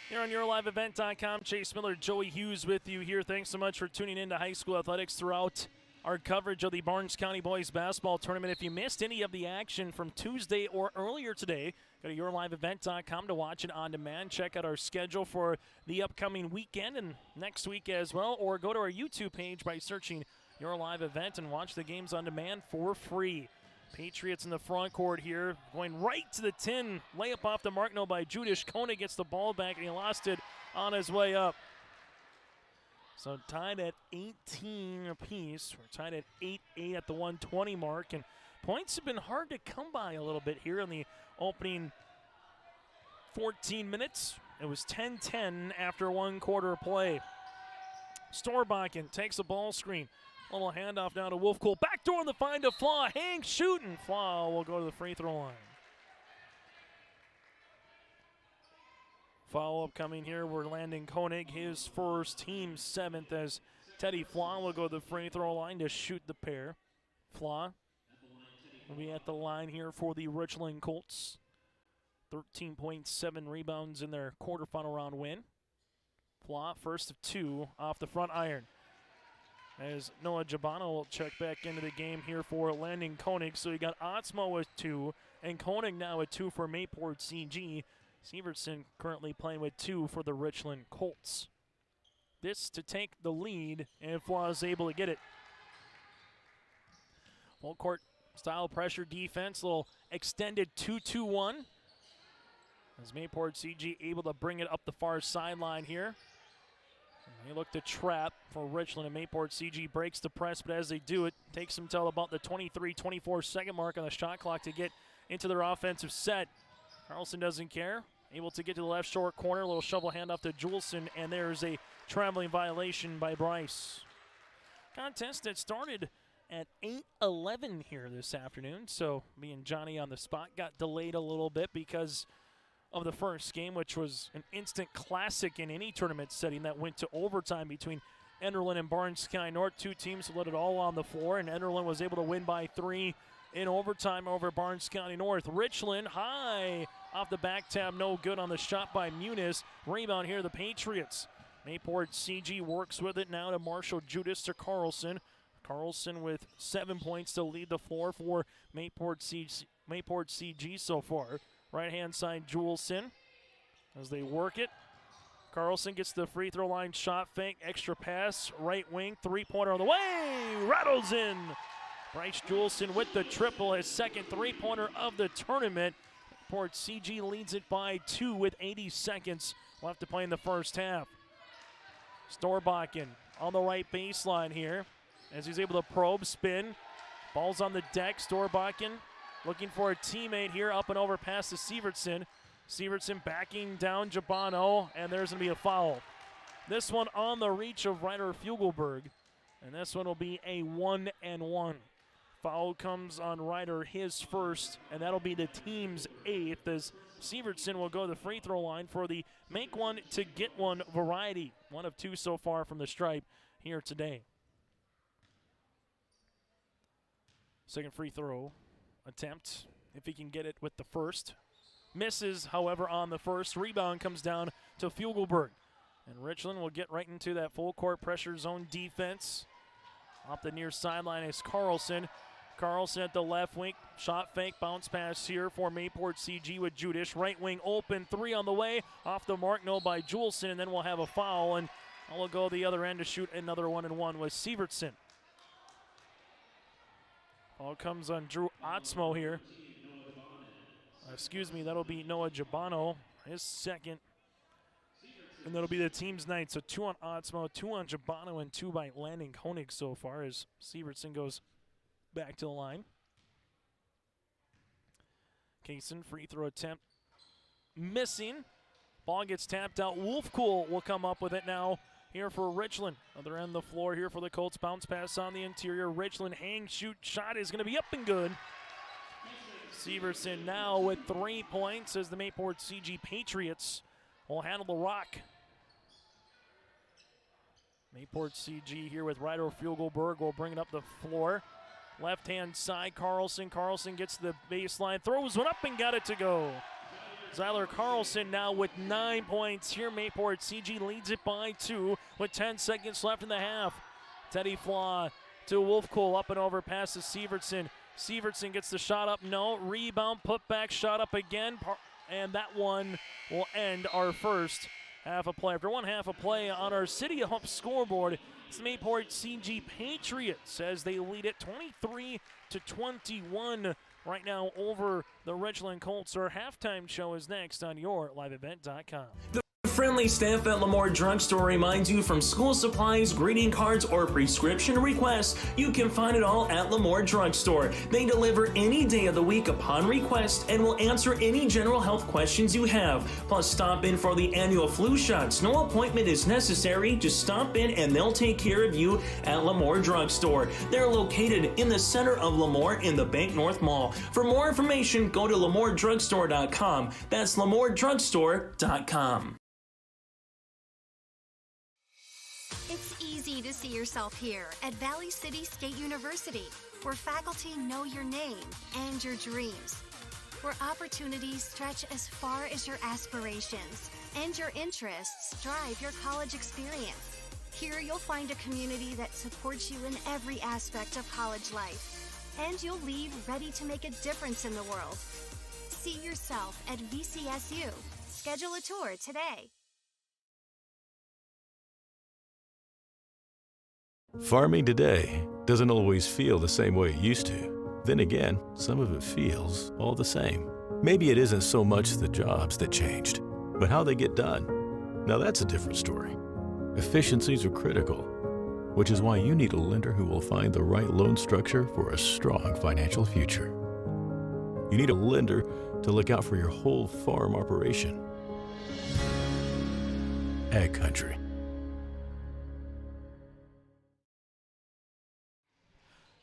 here on YourLiveEvent.com. Chase Miller, Joey Hughes with you here. Thanks so much for tuning in to high school athletics throughout our coverage of the Barnes County Boys Basketball Tournament. If you missed any of the action from Tuesday or earlier today, go to YourLiveEvent.com to watch it on demand. Check out our schedule for the upcoming weekend and next week as well, or go to our YouTube page by searching Your Live Event and watch the games on demand for free. Patriots in the front court here, going right to the 10. Layup off the mark, no, by Judish. Koenig gets the ball back, and he lost it on his way up. So tied at 18 apiece. We're tied at 8-8 at the 120 mark, and points have been hard to come by a little bit here in the opening 14 minutes. It was 10-10 after one quarter of play. Storbakken takes a ball screen. Little handoff now to Wolfcool. Backdoor on the find of Flaw. Hank shooting. Flaw will go to the free throw line. Follow-up coming here. We're landing Koenig, his first, team 7th, as Teddy Flaw will go to the free throw line to shoot the pair. Flaw will be at the line here for the Richland Colts. 13.7 rebounds in their quarterfinal round win. Flaw, first of 2 off the front iron. As Noah Jabano will check back into the game here for Landon Koenig. So you got Otzmo with 2, and Koenig now with 2 for Mayport CG. Severson currently playing with 2 for the Richland Colts. This to take the lead, and Flaw is able to get it. Full court style pressure defense, little extended 2-2-1. As Mayport CG able to bring it up the far sideline here. They look to trap for Richland, and Mayport CG breaks the press, but as they do it, takes them till about the 23-24 second mark on the shot clock to get into their offensive set. Carlson doesn't care. Able to get to the left short corner, a little shovel handoff to Juleson, and there's a traveling violation by Bryce. Contest that started at 8:11 here this afternoon, so me and Johnny on the spot got delayed a little bit because of the first game, which was an instant classic in any tournament setting that went to overtime between Enderlin and Barnes County North. Two teams let it all on the floor, and Enderlin was able to win by 3 in overtime over Barnes County North. Richland high off the back tab, no good on the shot by Muniz. Rebound here, the Patriots. Mayport CG works with it now to Marshall Judas to Carlson. Carlson with 7 points to lead the floor for Mayport CG so far. Right-hand side, Juleson, as they work it. Carlson gets the free throw line, shot fake, extra pass, right wing, three-pointer on the way, rattles in. Bryce Juleson with the triple, his second three-pointer of the tournament. Port CG leads it by 2 with 80 seconds left to play in the first half. Storbakken on the right baseline here, as he's able to probe, spin. Ball's on the deck, Storbakken looking for a teammate here, up and over past to Severson. Severson backing down Jabano, and there's going to be a foul. This one on the reach of Ryder Fugelberg, and this one will be a 1-and-1. Foul comes on Ryder, his first, and that'll be the team's 8th, as Severson will go to the free throw line for the make one to get one variety. 1 of 2 so far from the stripe here today. Second free throw attempt, if he can get it with the first. Misses, however, on the first. Rebound comes down to Fugelberg. And Richland will get right into that full court pressure zone defense. Off the near sideline is Carlson. Carlson at the left wing. Shot fake, bounce pass here for Mayport CG with Judish. Right wing open, 3 on the way. Off the mark, no, by Juleson, and then we'll have a foul. And I'll go the other end to shoot another 1-and-1 with Severson. All comes on Drew Otzmo here. Excuse me, that'll be Noah Jabano, his second. And that'll be the team's 9th. So 2 on Otzmo, 2 on Jabano, and 2 by Landon Koenig so far as Severson goes back to the line. Kaysen, free throw attempt missing. Ball gets tapped out. Wolfcool will come up with it now here for Richland. Other end of the floor here for the Colts. Bounce pass on the interior. Richland hang, shoot, shot is going to be up and good. Severson now with 3 points as the Mayport CG Patriots will handle the rock. Mayport CG here with Ryder Fugelberg will bring it up the floor. Left-hand side, Carlson. Carlson gets to the baseline, throws one up and got it to go. Zyler Carlson now with 9 points here. Mayport CG leads it by 2 with 10 seconds left in the half. Teddy Flaw to Wolfcool, up and over past to Sievertson. Sievertson gets the shot up, no. Rebound, put back, shot up again. And that one will end our first half of play. After one half of play on our City of Hope scoreboard, it's the Mayport CG Patriots as they lead it 23-21 right now over the Richland Colts. Our halftime show is next on YourLiveEvent.com. Friendly staff at Lemoore Drugstore reminds you, from school supplies, greeting cards, or prescription requests, you can find it all at Lemoore Drugstore. They deliver any day of the week upon request and will answer any general health questions you have. Plus, stop in for the annual flu shots. No appointment is necessary. Just stop in and they'll take care of you at Lemoore Drugstore. They're located in the center of Lemoore in the Bank North Mall. For more information, go to LemooreDrugstore.com. That's LemooreDrugstore.com. It's easy to see yourself here at Valley City State University, where faculty know your name and your dreams, where opportunities stretch as far as your aspirations and your interests drive your college experience. Here you'll find a community that supports you in every aspect of college life, and you'll leave ready to make a difference in the world. See yourself at VCSU. Schedule a tour today. Farming today doesn't always feel the same way it used to. Then again, some of it feels all the same. Maybe it isn't so much the jobs that changed, but how they get done. Now that's a different story. Efficiencies are critical, which is why you need a lender who will find the right loan structure for a strong financial future. You need a lender to look out for your whole farm operation. Ag Country.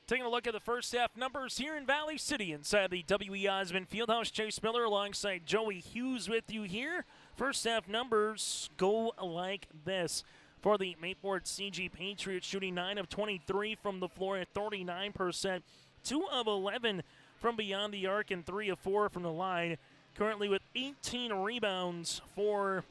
Taking a look at the first half numbers here in Valley City inside the W.E. Osmond Fieldhouse. Chase Miller alongside Joey Hughes with you here. First half numbers go like this. For the Mayport CG Patriots, shooting 9 of 23 from the floor at 39%. 2 of 11 from beyond the arc and 3 of 4 from the line. Currently with 18 rebounds, 4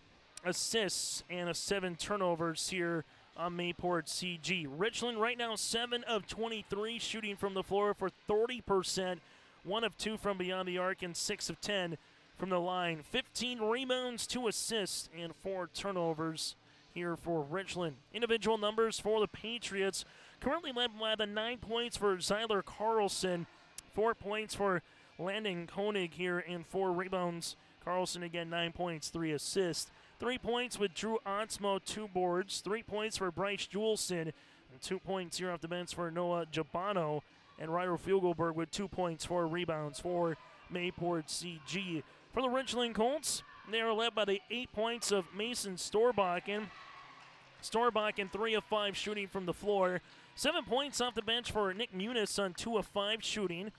assists, and 7 turnovers here on Mayport CG. Richland right now 7 of 23 shooting from the floor for 30%. 1 of 2 from beyond the arc and 6 of 10 from the line. 15 rebounds, 2 assists, and 4 turnovers here for Richland. Individual numbers for the Patriots, currently led by the 9 points for Zyler Carlson, 4 points for Landon Koenig here, and 4 rebounds. Carlson again 9 points, 3 assists. 3 points with Drew Onsmo, 2 boards. 3 points for Bryce Juleson, and 2 points here off the bench for Noah Jabano. And Ryder Fugelberg with 2 points, 4 rebounds for Mayport CG. For the Richland Colts, they are led by the 8 points of Mason Storbakken. Storbakken 3 of 5 shooting from the floor. 7 points off the bench for Nick Muniz on 2 of 5 shooting.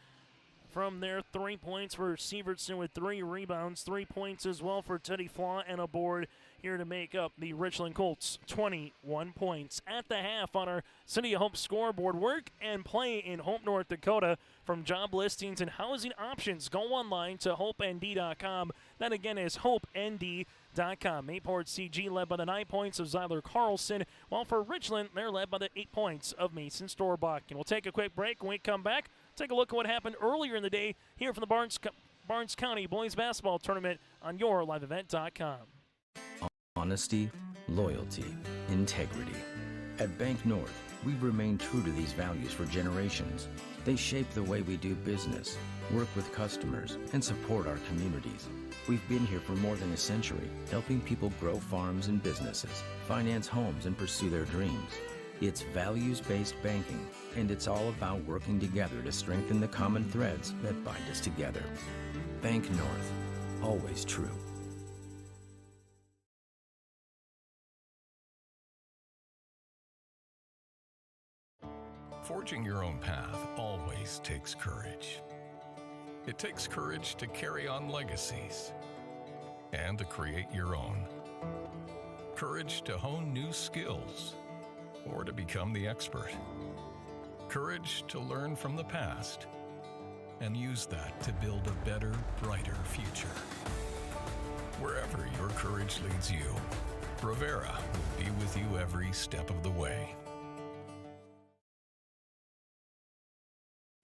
From there, 3 points for Sievertson with 3 rebounds. 3 points as well for Teddy Flaw, and a board here to make up the Richland Colts 21 points. At the half on our City of Hope scoreboard, work and play in Hope, North Dakota. From job listings and housing options, go online to hopend.com. That again is hopend.com. Mayport CG led by the 9 points of Zyler Carlson, while for Richland, they're led by the 8 points of Mason Storbakken. We'll take a quick break. When we come back, take a look at what happened earlier in the day here from the Barnes County Boys Basketball Tournament on YourLiveEvent.com. Honesty, loyalty, integrity. At Bank North, we've remained true to these values for generations. They shape the way we do business, work with customers, and support our communities. We've been here for more than a century, helping people grow farms and businesses, finance homes, and pursue their dreams. It's values-based banking, and it's all about working together to strengthen the common threads that bind us together. Bank North, always true. Forging your own path always takes courage. It takes courage to carry on legacies and to create your own. Courage to hone new skills or to become the expert. Courage to learn from the past and use that to build a better, brighter future. Wherever your courage leads you, Bravera will be with you every step of the way.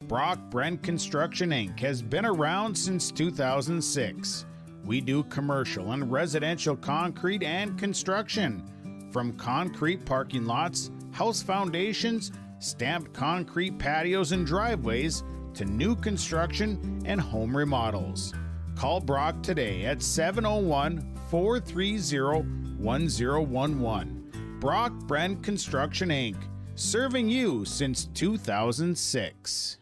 Brock Brent Construction Inc. has been around since 2006. We do commercial and residential concrete and construction. From concrete parking lots, house foundations, stamped concrete patios and driveways, to new construction and home remodels. Call Brock today at 701-430-1011. Brock Brent Construction Inc., serving you since 2006.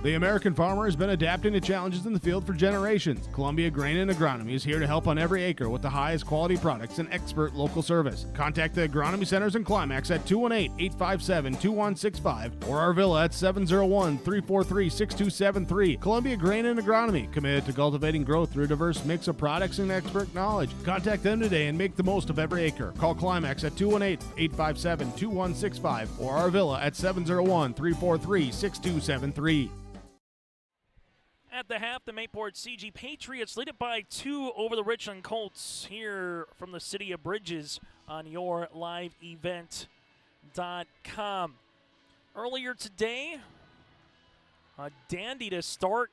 The American farmer has been adapting to challenges in the field for generations. Columbia Grain and Agronomy is here to help on every acre with the highest quality products and expert local service. Contact the Agronomy Centers in Climax at 218-857-2165 or our villa at 701-343-6273. Columbia Grain and Agronomy, committed to cultivating growth through a diverse mix of products and expert knowledge. Contact them today and make the most of every acre. Call Climax at 218-857-2165 or our villa at 701-343-6273. At the half, the Mayport CG Patriots lead it by 2 over the Richland Colts here from the city of Bridges on your liveevent.com. Earlier today, a dandy to start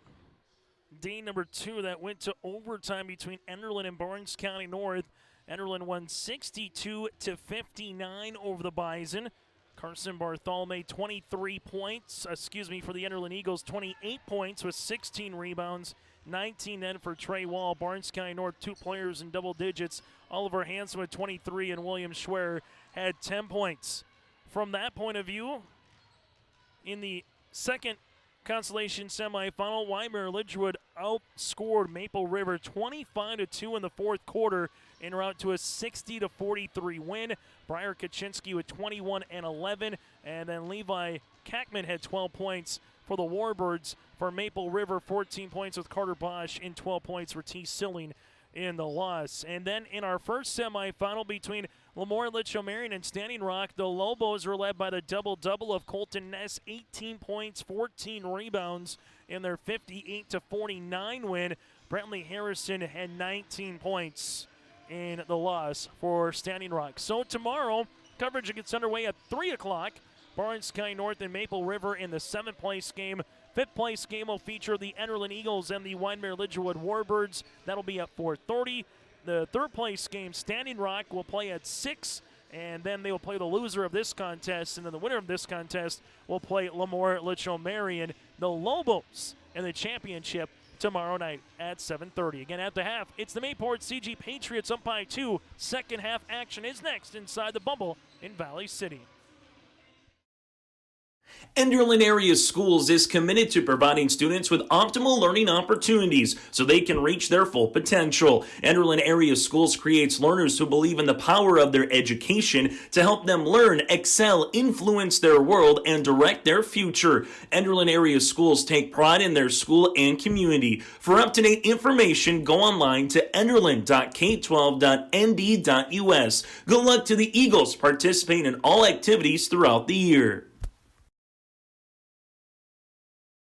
day number 2 that went to overtime between Enderlin and Barnes County North. Enderlin won 62-59 over the Bison. Carson Bartholomew, 23 points, for the Enderlin Eagles, 28 points with 16 rebounds, 19 then for Trey Wall. Barnes County North, 2 players in double digits. Oliver Hansen with 23 and William Schwer had 10 points. From that point of view, in the second consolation semifinal, Weimar Lidgewood outscored Maple River 25-2 in the fourth quarter en route to a 60-43 win. Briar Kaczynski with 21 and 11, and then Levi Kackman had 12 points for the Warbirds. For Maple River, 14 points with Carter Bosch and 12 points for T. Silling in the loss. And then in our first semifinal between Lemoore Litchfield Marion and Standing Rock, the Lobos were led by the double-double of Colton Ness, 18 points, 14 rebounds in their 58-49 win. Brentley Harrison had 19 points in the loss for Standing Rock. So tomorrow, coverage gets underway at 3 o'clock. Barnes County North and Maple River in the 7th place game. 5th place game will feature the Enderlin Eagles and the Weimar Lidgewood Warbirds. That'll be at 4:30. The 3rd place game, Standing Rock, will play at 6, and then they will play the loser of this contest, and then the winner of this contest will play Lemoore Litchfield Marion, the Lobos, in the championship tomorrow night at 7:30. Again, at the half, it's the Mayport CG Patriots up by 2. Second half action is next inside the Bumble in Valley City. Enderlin Area Schools is committed to providing students with optimal learning opportunities so they can reach their full potential. Enderlin Area Schools creates learners who believe in the power of their education to help them learn, excel, influence their world, and direct their future. Enderlin Area Schools take pride in their school and community. For up-to-date information, go online to enderlin.k12.nd.us. Good luck to the Eagles participating in all activities throughout the year.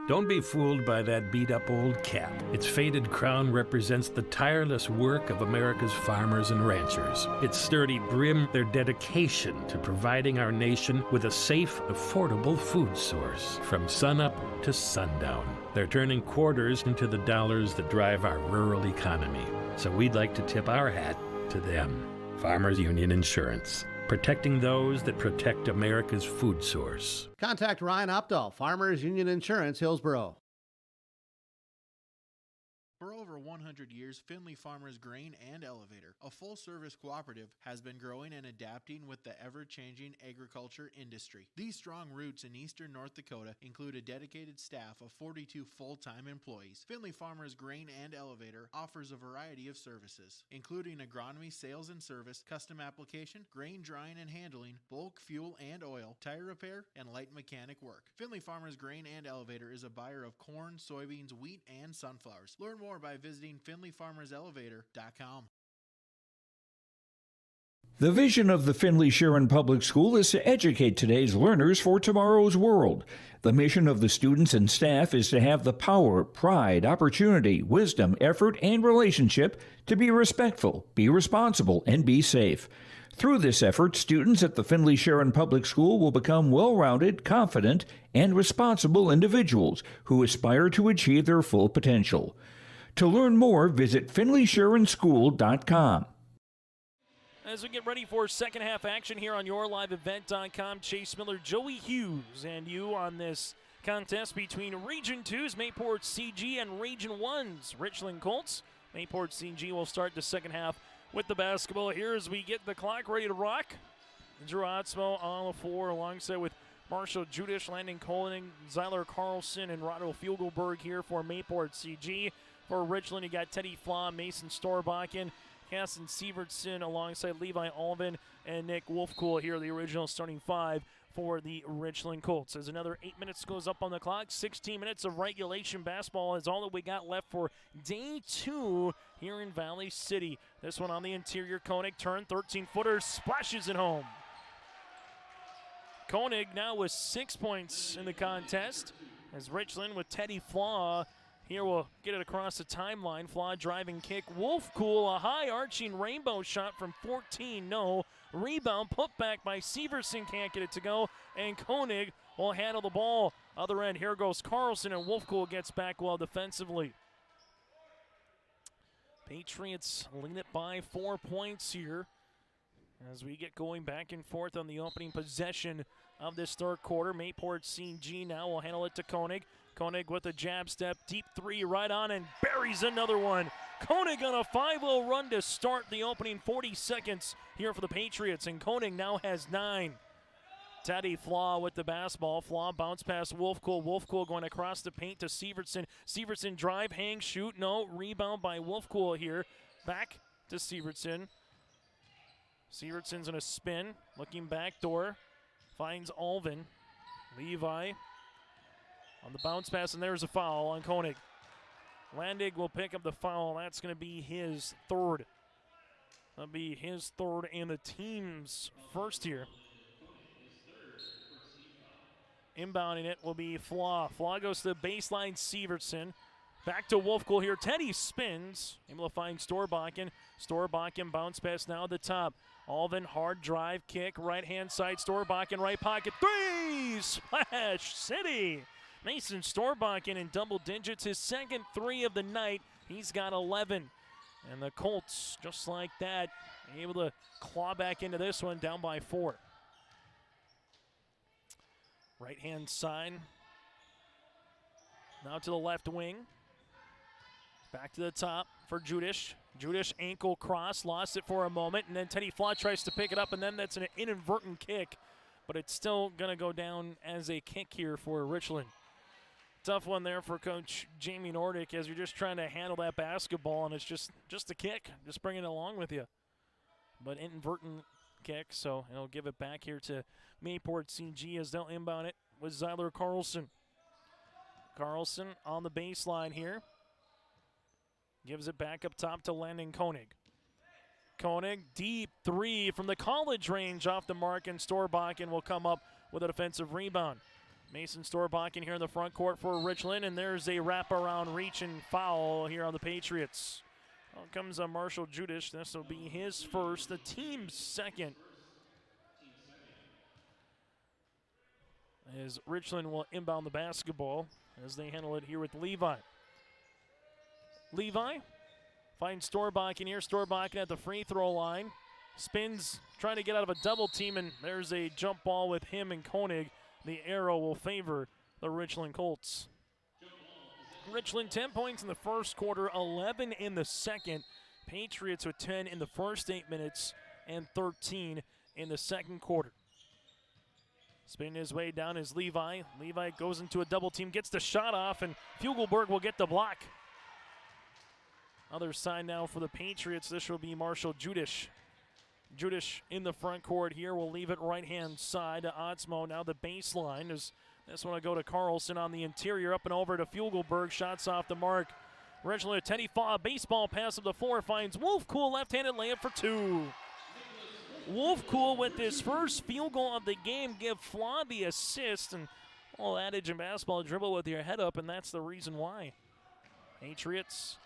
Don't be fooled by that beat-up old cap. Its faded crown represents the tireless work of America's farmers and ranchers. Its sturdy brim, their dedication to providing our nation with a safe, affordable food source from sunup to sundown. They're turning quarters into the dollars that drive our rural economy. So we'd like to tip our hat to them. Farmers Union Insurance. Protecting those that protect America's food source. Contact Ryan Opdahl, Farmers Union Insurance, Hillsboro. For over 100 years, Findlay Farmers Grain and Elevator, a full-service cooperative, has been growing and adapting with the ever-changing agriculture industry. These strong roots in eastern North Dakota include a dedicated staff of 42 full-time employees. Findlay Farmers Grain and Elevator offers a variety of services, including agronomy, sales and service, custom application, grain drying and handling, bulk fuel and oil, tire repair, and light mechanic work. Findlay Farmers Grain and Elevator is a buyer of corn, soybeans, wheat, and sunflowers. Learn more by visiting FindlayFarmersElevator.com. The vision of the Findlay-Sharon Public School is to educate today's learners for tomorrow's world. The mission of the students and staff is to have the power, pride, opportunity, wisdom, effort, and relationship to be respectful, be responsible, and be safe. Through this effort, students at the Findlay-Sharon Public School will become well-rounded, confident, and responsible individuals who aspire to achieve their full potential. To learn more, visit FindlaySharonSchool.com. As we get ready for second half action here on YourLiveEvent.com, Chase Miller, Joey Hughes, and you on this contest between Region 2's Mayport CG and Region 1's Richland Colts. Mayport CG will start the second half with the basketball here as we get the clock ready to rock. Drew Otzmo on the floor alongside with Marshall Judish, Landon Koenig, Zyler Carlson, and Rado Fugelberg here for Mayport CG. For Richland, you got Teddy Flaw, Mason Storbakken, Casson Sievertson alongside Levi Alvin and Nick Wolfcool here, the original starting five for the Richland Colts. As another 8 minutes goes up on the clock, 16 minutes of regulation basketball is all that we got left for day 2 here in Valley City. This one on the interior, Koenig turn, 13-footer, splashes it home. Koenig now with 6 points in the contest as Richland with Teddy Flaw here will get it across the timeline. Flaw driving kick. Wolfcool, a high arching rainbow shot from 14. No. Rebound put back by Sievertson. Can't get it to go. And Koenig will handle the ball. Other end, here goes Carlson, and Wolfcool gets back well defensively. Patriots lead it by 4 points here as we get going back and forth on the opening possession of this third quarter. Mayport CG now will handle it to Koenig. Koenig with a jab step, deep three right on, and buries another one. Koenig on a 5-0 run to start the opening 40 seconds here for the Patriots, and Koenig now has 9. Teddy Flaw with the basketball. Flaw bounce past Wolfcool. Wolfcool going across the paint to Sievertson. Sievertson drive, hang, shoot. No. Rebound by Wolfcool here. Back to Sievertson. Sievertson's in a spin. Looking back door. Finds Alvin. Levi on the bounce pass, and there's a foul on Koenig. Landig will pick up the foul. That's going to be his third. That'll be his third and the team's first here. Inbounding it will be Flaw. Flaw goes to the baseline, Sievertson. Back to Wolfcool here. Teddy spins. Able to find Storbakken. Storbakken bounce pass now at the top. Alvin, hard drive kick. Right-hand side, Storbakken, right pocket. 3! Splash City! Mason Storbakken in double digits. His second 3 of the night. He's got 11. And the Colts, just like that, able to claw back into this one, down by 4. Right-hand side. Now to the left wing. Back to the top for Judish. Judish ankle cross, lost it for a moment, and then Teddy Flaw tries to pick it up, and then that's an inadvertent kick. But it's still going to go down as a kick here for Richland. Tough one there for Coach Jamie Nordick as you're just trying to handle that basketball, and it's just a kick. Just bringing it along with you. But inadvertent kick, so he'll give it back here to Mayport CG as they'll inbound it with Zyler Carlson. Carlson on the baseline here. Gives it back up top to Landon Koenig. Koenig, deep 3 from the college range off the mark, and Storbakken will come up with a defensive rebound. Mason Storbakken here in the front court for Richland, and there's a wraparound reach and foul here on the Patriots. Out comes Marshall Judish. This will be his first, the team's second. As Richland will inbound the basketball as they handle it here with Levi. Levi finds Storbakken here. Storbakken at the free throw line. Spins, trying to get out of a double team, and there's a jump ball with him and Koenig. The arrow will favor the Richland Colts. Richland 10 points in the first quarter, 11 in the second. Patriots with 10 in the first 8 minutes and 13 in the second quarter. Spinning his way down is Levi. Levi goes into a double team, gets the shot off, and Fugelberg will get the block. Other side now for the Patriots. This will be Marshall Judish. Judish in the front court here. We'll leave it right-hand side to Otzmo. Now the baseline is this one will go to Carlson on the interior. Up and over to Fugelberg. Shots off the mark. Originally Teddy Flaw, baseball pass of the floor, finds Wolfcool, left-handed layup for 2. Wolfcool with his first field goal of the game. Give Flaw the assist. And all adage in basketball, dribble with your head up, and that's the reason why. Patriots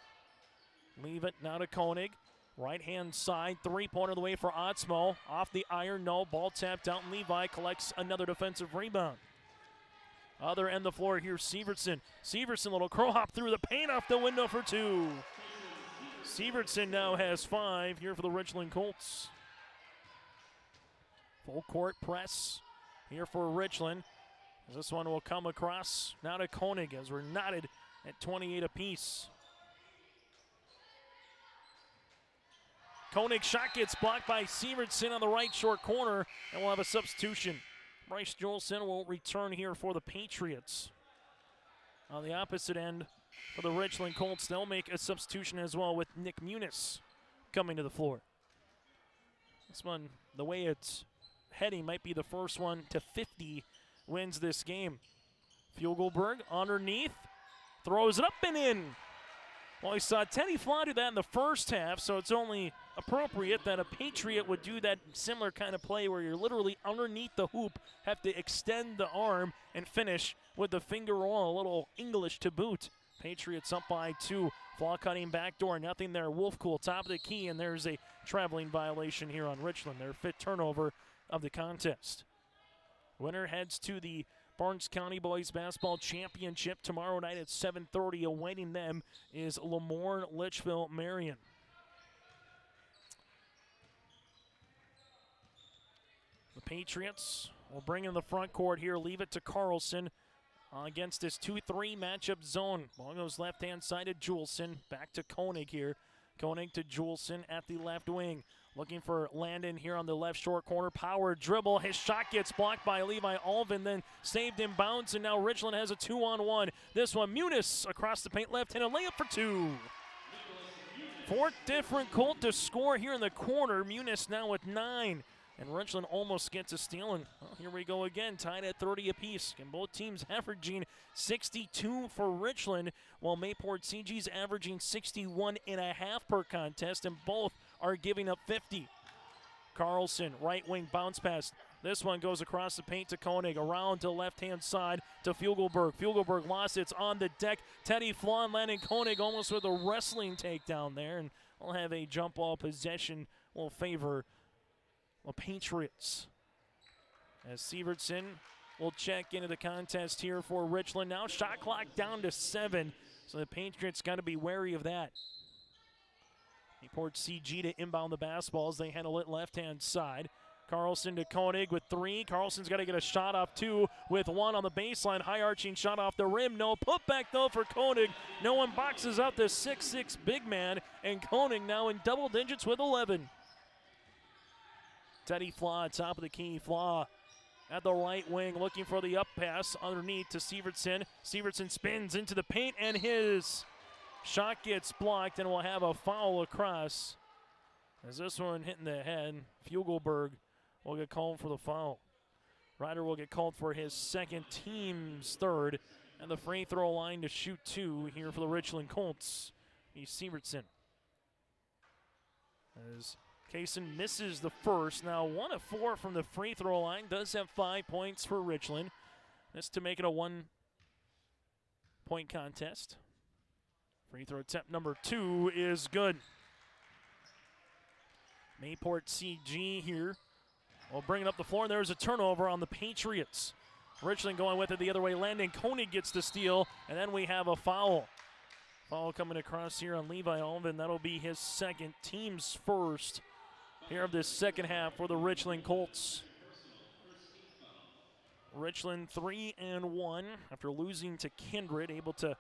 leave it now to Koenig. Right-hand side, three-pointer the way for Otzmo. Off the iron, no. Ball tapped out, and Levi collects another defensive rebound. Other end of the floor here, Severson. Severson, little crow hop through the paint off the window for two. Severson now has 5 here for the Richland Colts. Full court press here for Richland. This one will come across now to Koenig as we're knotted at 28 apiece. Koenig's shot gets blocked by Severson on the right short corner, and we'll have a substitution. Bryce Jolson will return here for the Patriots. On the opposite end for the Richland Colts, they'll make a substitution as well with Nick Muniz coming to the floor. This one, the way it's heading, might be the first one to 50 wins this game. Fugelberg underneath, throws it up and in. Well, we saw Teddy Flaw do that in the first half, so it's only appropriate that a Patriot would do that similar kind of play where you're literally underneath the hoop, have to extend the arm and finish with the finger roll, a little English to boot. Patriots up by 2. Flaw cutting backdoor, nothing there. Wolfcool top of the key, and there's a traveling violation here on Richland, their 5th turnover of the contest. Winner heads to the Barnes County Boys Basketball Championship tomorrow night at 7:30. Awaiting them is Lemoore Litchfield Marion. The Patriots will bring in the front court here, leave it to Carlson against this 2-3 matchup zone. Ball goes left-hand side to Julson. Back to Koenig here. Koenig to Julson at the left wing. Looking for Landon here on the left short corner. Power dribble. His shot gets blocked by Levi Alvin, then saved in bounds, and now Richland has a 2-on-1. This one, Muniz across the paint, left-handed layup for 2. 4th different Colt to score here in the corner. Muniz now with 9. And Richland almost gets a steal, and well, here we go again, tied at 30 apiece. And both teams averaging 62 for Richland, while Mayport CG's averaging 61.5 per contest, and both are giving up 50. Carlson, right wing bounce pass. This one goes across the paint to Koenig, around to left-hand side to Fugelberg. Fugelberg lost, it's on the deck. Teddy Flaw landing Koenig almost with a wrestling takedown there, and we'll have a jump ball possession will favor the Patriots. As Severson will check into the contest here for Richland. Now shot clock down to 7, so the Patriots got to be wary of that. Newport CG to inbound the basketball as they handle it left-hand side. Carlson to Koenig with 3. Carlson's got to get a shot off 2 with 1 on the baseline. High-arching shot off the rim. No putback, though, for Koenig. No one boxes out the 6'6" big man, and Koenig now in double digits with 11. Teddy Flaw, top of the key. Flaw at the right wing, looking for the up pass underneath to Severson. Severson spins into the paint, and his shot gets blocked, and we'll have a foul across. As this one hitting the head, Fugelberg will get called for the foul. Ryder will get called for his 2nd, team's 3rd, and the free throw line to shoot 2 here for the Richland Colts. He's Severson. As Kaysen misses the first. Now 1 of 4 from the free throw line. Does have 5 points for Richland. This to make it a 1-point contest. Free throw attempt number 2 is good. Mayport CG here will bring it up the floor. There's a turnover on the Patriots. Richland going with it the other way. Landon Koenig gets the steal, and then we have a foul. Foul coming across here on Levi Alvin. That'll be his 2nd, team's 1st. Here of this 2nd half for the Richland Colts. Richland 3-1 after losing to Kindred, able to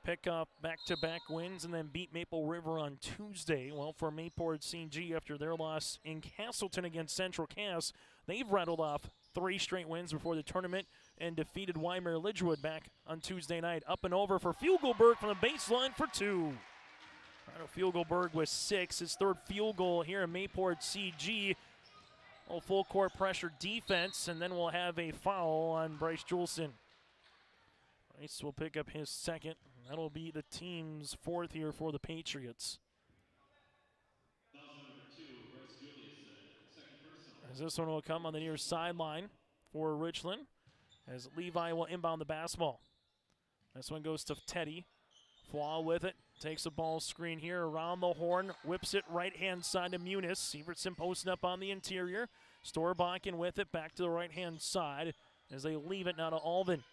pick up back-to-back wins and then beat Maple River on Tuesday. Well, for Mayport CG after their loss in Castleton against Central Cass, they've rattled off 3 straight wins before the tournament and defeated Weimar Lidgewood back on Tuesday night. Up and over for Fugelberg from the baseline for 2. Fugelberg with 6, his 3rd field goal here in Mayport CG. A full court pressure defense, and then we'll have a foul on Bryce Julson. Bryce will pick up his 2nd. That'll be the team's 4th here for the Patriots. As this one will come on the near sideline for Richland, as Levi will inbound the basketball. This one goes to Teddy. Flaw with it. Takes a ball screen here around the horn. Whips it right-hand side to Muniz. Severson posting up on the interior. Storbakken with it back to the right-hand side as they leave it now to Alvin.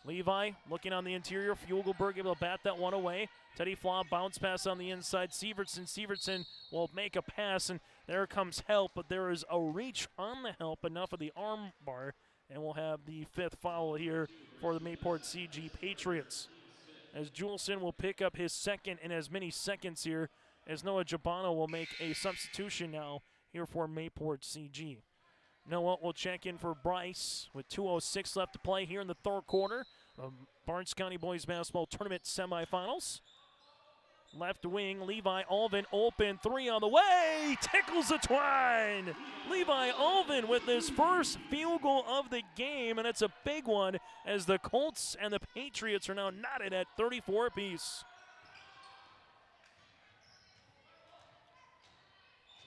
Levi looking on the interior. Fugelberg able to bat that one away. Teddy Flaw bounce pass on the inside. Severson will make a pass, and there comes help, but there is a reach on the help, enough of the arm bar, and we'll have the 5th foul here for the Mayport CG Patriots. As Juleson will pick up his second in as many seconds here, as Noah Jabano will make a substitution now here for Mayport CG. Noah will check in for Bryce with 2:06 left to play here in the third quarter of Barnes County Boys Basketball Tournament Semifinals. Left wing, Levi Alvin, open three on the way, tickles the twine. Levi Alvin with his first field goal of the game, and it's a big one as the Colts and the Patriots are now knotted at 34 apiece.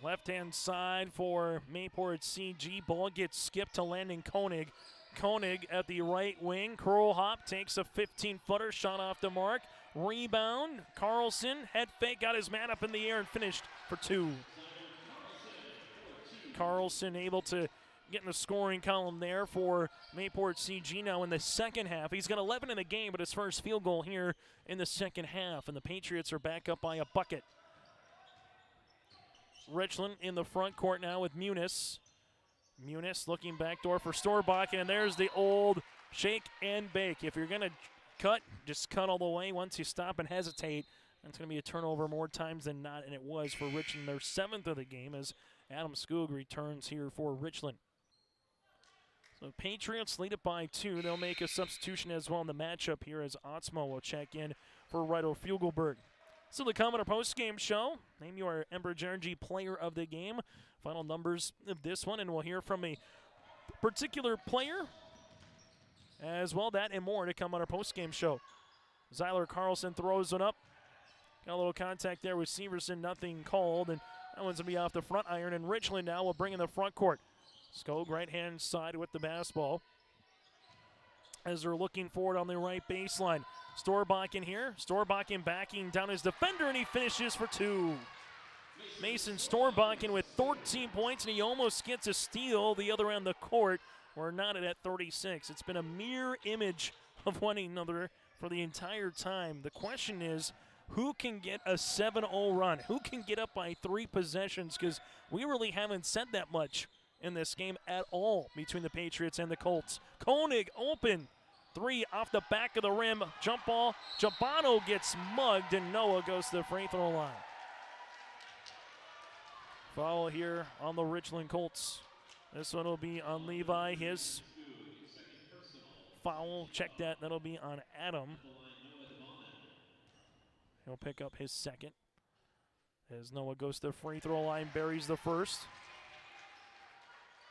Left-hand side for Mayport CG, ball gets skipped to Landon Koenig. Koenig at the right wing, curl hop, takes a 15-footer, shot off the mark. Rebound, Carlson, head fake, got his man up in the air and finished for 2. Carlson able to get in the scoring column there for Mayport CG now in the second half. He's got 11 in the game, but his first field goal here in the second half, and the Patriots are back up by a bucket. Richland in the front court now with Muniz. Muniz looking backdoor for Storbakken, and there's the old shake and bake. If you're going to cut, just cut all the way. Once you stop and hesitate, that's going to be a turnover more times than not, and it was for Richland, their 7th of the game, as Adam Skoog returns here for Richland. So Patriots lead it by 2. They'll make a substitution as well in the matchup here as Otzmo will check in for Ryder Fugelberg. So the Commodore Postgame Show. Name your Enbridge Energy Player of the Game. Final numbers of this one, and we'll hear from a particular player as well. That and more to come on our postgame show. Zyler Carlson throws it up. Got a little contact there with Severson, nothing called, and that one's going to be off the front iron, and Richland now will bring in the front court. Skoog right-hand side with the basketball as they're looking forward on the right baseline. Storbakken here. Storbakken backing down his defender, and he finishes for 2. Mason Storbakken with 13 points, and he almost gets a steal the other end of the court. We're knotted at 36. It's been a mirror image of one another for the entire time. The question is, who can get a 7-0 run? Who can get up by 3 possessions? Because we really haven't said that much in this game at all between the Patriots and the Colts. Koenig open. 3 off the back of the rim. Jump ball. Jabano gets mugged, and Noah goes to the free throw line. Foul here on the Richland Colts. This one will be on Levi. His foul. Check that. That'll be on Adam. He'll pick up his second. As Noah goes to the free throw line, buries the first.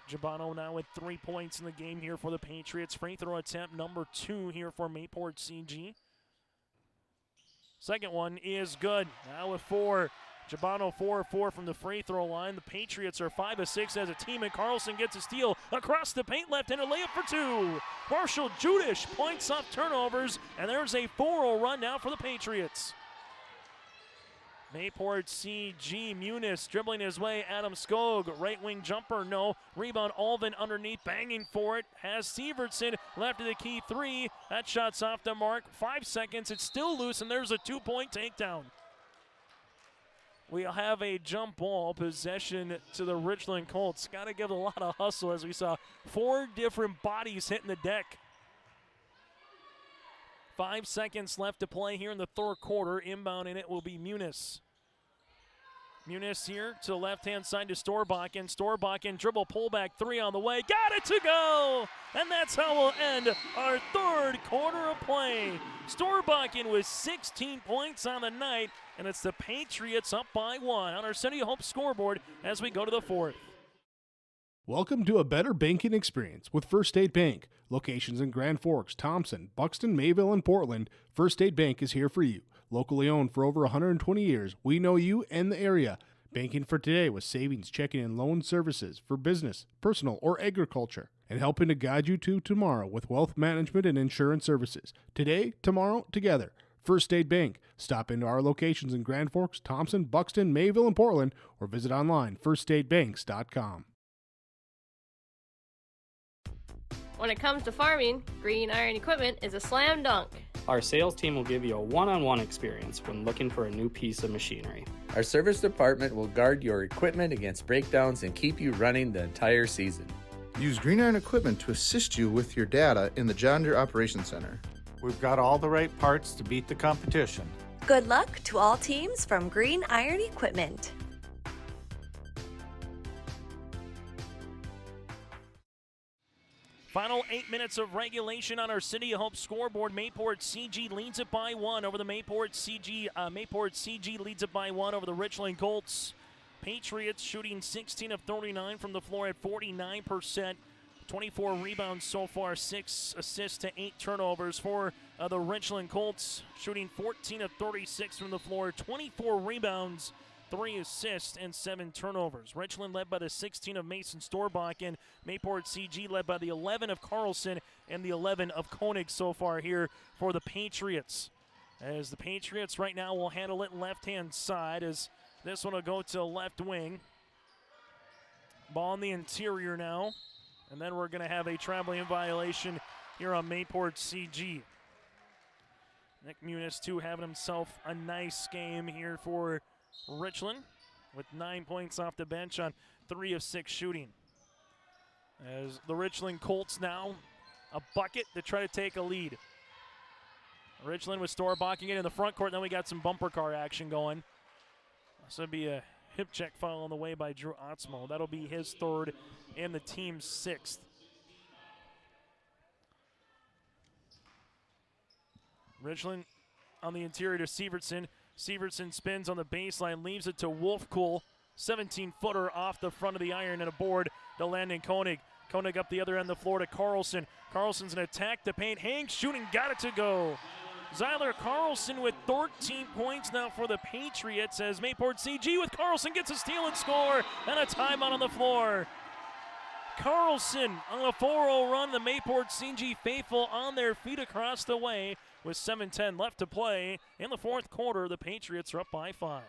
Jabano now with 3 points in the game here for the Patriots. Free throw attempt number 2 here for Mayport CG. Second one is good. Now with 4. Jabano 4 of 4 from the free throw line. The Patriots are 5 of 6 as a team, and Carlson gets a steal across the paint left and a layup for 2. Marshall Judish points off turnovers, and there's a 4-0 run now for the Patriots. Mayport CG, Muniz dribbling his way. Adam Skoog, right wing jumper, no. Rebound, Alvin underneath, banging for it. Has Severson left of the key 3. That shot's off the mark. 5 seconds, it's still loose, and there's a 2-point takedown. We'll have a jump ball possession to the Richland Colts. Got to give a lot of hustle as we saw 4 different bodies hitting the deck. 5 seconds left to play here in the third quarter. Inbound in it will be Muniz. Muniz here to the left-hand side to Storbakken. Storbakken dribble pullback 3 on the way. Got it to go! And that's how we'll end our third quarter of play. Storbakken with 16 points on the night, and it's the Patriots up by 1 on our City of Hope scoreboard as we go to the fourth. Welcome to a better banking experience with First State Bank. Locations in Grand Forks, Thompson, Buxton, Mayville, and Portland, First State Bank is here for you. Locally owned for over 120 years, we know you and the area. Banking for today with savings, checking, and loan services for business, personal, or agriculture. And helping to guide you to tomorrow with wealth management and insurance services. Today, tomorrow, together. First State Bank. Stop into our locations in Grand Forks, Thompson, Buxton, Mayville, and Portland, or visit online firststatebanks.com. When it comes to farming, Green Iron Equipment is a slam dunk. Our sales team will give you a one-on-one experience when looking for a new piece of machinery. Our service department will guard your equipment against breakdowns and keep you running the entire season. Use Green Iron Equipment to assist you with your data in the John Deere Operations Center. We've got all the right parts to beat the competition. Good luck to all teams from Green Iron Equipment. Final 8 minutes of regulation on our City of Hope scoreboard. Mayport CG leads it by 1 over the Mayport CG. Mayport CG leads it by 1 over the Richland Colts. Patriots shooting 16 of 39 from the floor at 49%. 24 rebounds so far, 6 assists to 8 turnovers for the Richland Colts. Shooting 14 of 36 from the floor, 24 rebounds, 3 assists, and 7 turnovers. Richland led by the 16 of Mason Storbach, and Mayport CG led by the 11 of Carlson and the 11 of Koenig so far here for the Patriots. As the Patriots right now will handle it left-hand side, as this one will go to left wing. Ball in the interior now. And then we're going to have a traveling violation here on Mayport CG. Nick Muniz, too, having himself a nice game here for Richland with 9 points off the bench on 3 of 6 shooting. As the Richland Colts now a bucket to try to take a lead. Richland with Storbach in the front court. Then we got some bumper car action going. This would be a hip check foul on the way by Drew Otzmo. That'll be his 3rd and the team's 6th. Richland on the interior to Sievertson. Sievertson spins on the baseline, leaves it to Wolfkuhl. 17-footer off the front of the iron and a board to Landon Koenig. Koenig up the other end of the floor to Carlson. Carlson's an attack to paint. Hanks shooting, got it to go. Zyler Carlson with 13 points now for the Patriots as Mayport CG with Carlson gets a steal and score and a timeout on the floor. Carlson on a 4-0 run. The Mayport CG faithful on their feet across the way with 7:10 left to play. In the 4th quarter, the Patriots are up by 5.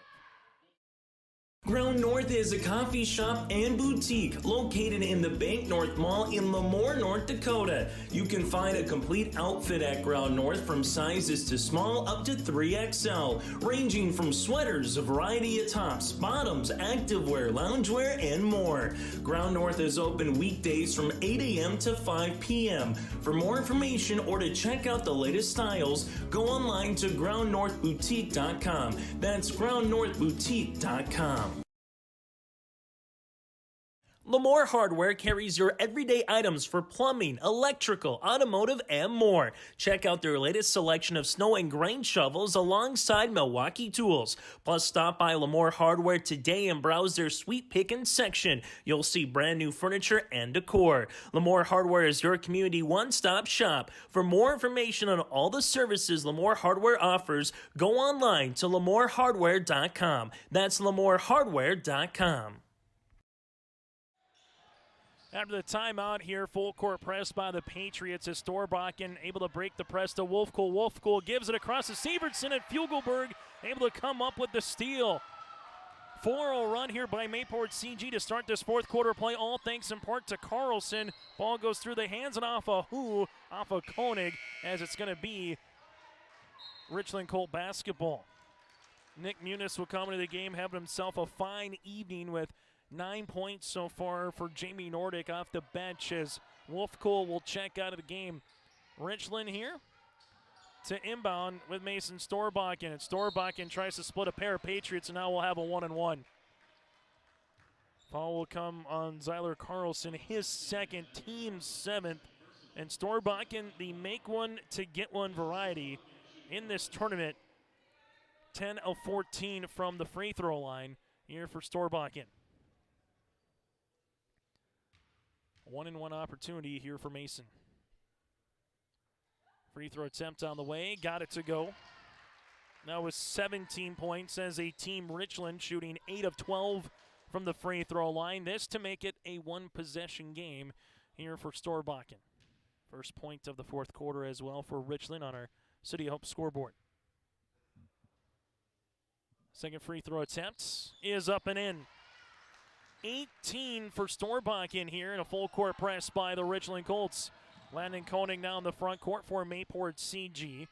Ground North is a coffee shop and boutique located in the Bank North Mall in Lemoore, North Dakota. You can find a complete outfit at Ground North from sizes to small up to 3XL, ranging from sweaters, a variety of tops, bottoms, activewear, loungewear, and more. Ground North is open weekdays from 8 a.m. to 5 p.m. For more information or to check out the latest styles, go online to groundnorthboutique.com. That's groundnorthboutique.com. Lemoore Hardware carries your everyday items for plumbing, electrical, automotive, and more. Check out their latest selection of snow and grain shovels alongside Milwaukee tools. Plus, stop by Lemoore Hardware today and browse their sweet pickin' section. You'll see brand new furniture and decor. Lemoore Hardware is your community one-stop shop. For more information on all the services Lemoore Hardware offers, go online to LemooreHardware.com. That's LemooreHardware.com. After the timeout here, full court press by the Patriots as Storbakken able to break the press to Wolfkuhl. Wolfkuhl gives it across to Sievertson, and Fugelberg able to come up with the steal. 4-0 run here by Mayport CG to start this 4th quarter play, all thanks in part to Carlson. Ball goes through the hands and off of Koenig, as it's going to be Richland Colt basketball. Nick Muniz will come into the game having himself a fine evening with 9 points so far for Jamie Nordic off the bench as Wolfkuhl will check out of the game. Richland here to inbound with Mason Storbakken. And Storbakken tries to split a pair of Patriots, and now we'll have a 1-and-1. Foul will come on Zyler Carlson, his 2nd, team 7th. And Storbakken, the make one to get one variety in this tournament. 10 of 14 from the free throw line here for Storbakken. 1-and-1 opportunity here for Mason. Free throw attempt on the way, got it to go. now with 17 points as a team. Richland shooting 8 of 12 from the free throw line. This to make it a one-possession game here for Storbakken. First point of the fourth quarter as well for Richland on our City of Hope scoreboard. Second free throw attempt is up and in. 18 for Storbakken here in a full court press by the Richland Colts. Landon Koenig now in the front court for Mayport CG.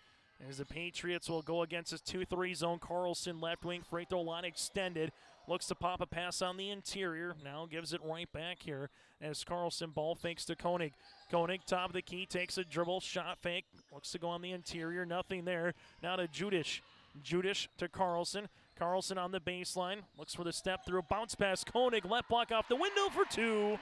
As the Patriots will go against his 2-3 zone. Carlson left wing, free throw line extended. Looks to pop a pass on the interior. Now gives it right back here as Carlson ball fakes to Koenig. Koenig, top of the key, takes a dribble, shot fake. Looks to go on the interior, nothing there. Now to Judish. Judish to Carlson. Carlson on the baseline. Looks for the step through, bounce pass. Koenig, left block off the window for 2.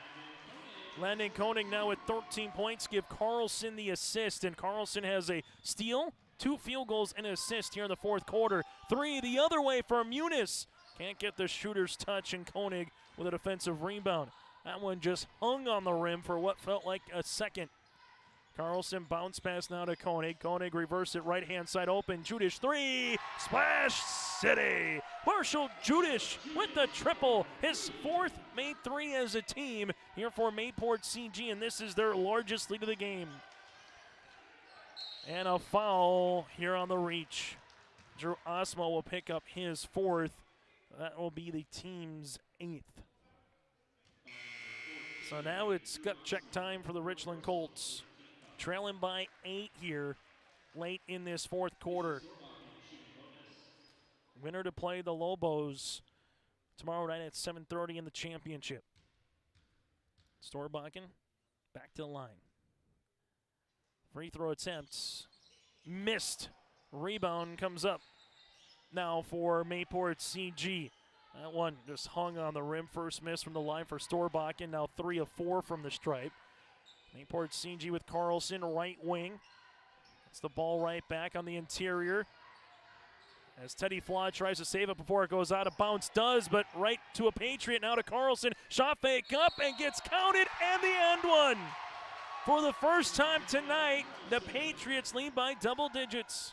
Landon Koenig now with 13 points. Give Carlson the assist, and Carlson has a steal, 2 field goals, and an assist here in the fourth quarter. 3 the other way for Muniz. Can't get the shooter's touch, and Koenig with a defensive rebound. That one just hung on the rim for what felt like a second. Carlson bounce pass now to Koenig. Koenig reverse it right-hand side open. Judish 3, Splash City. Marshall Judish with the triple. His 4th made 3 as a team here for Mayport CG, and this is their largest lead of the game. And a foul here on the reach. Drew Osmo will pick up his 4th. That will be the team's 8th. So now it's gut check time for the Richland Colts. Trailing by 8 here late in this fourth quarter. Winner to play the Lobos tomorrow night at 7:30 in the championship. Storbakken back to the line. Free throw attempts missed. Rebound comes up now for Mayport CG. That one just hung on the rim. First miss from the line for Storbakken. Now 3 of 4 from the stripe. Mayport CG with Carlson, right wing. It's the ball right back on the interior. As Teddy Flaw tries to save it before it goes out of bounds. Does, but right to a Patriot. Now to Carlson. Shot fake up and gets counted, and the end one. For the first time tonight, the Patriots lead by double digits.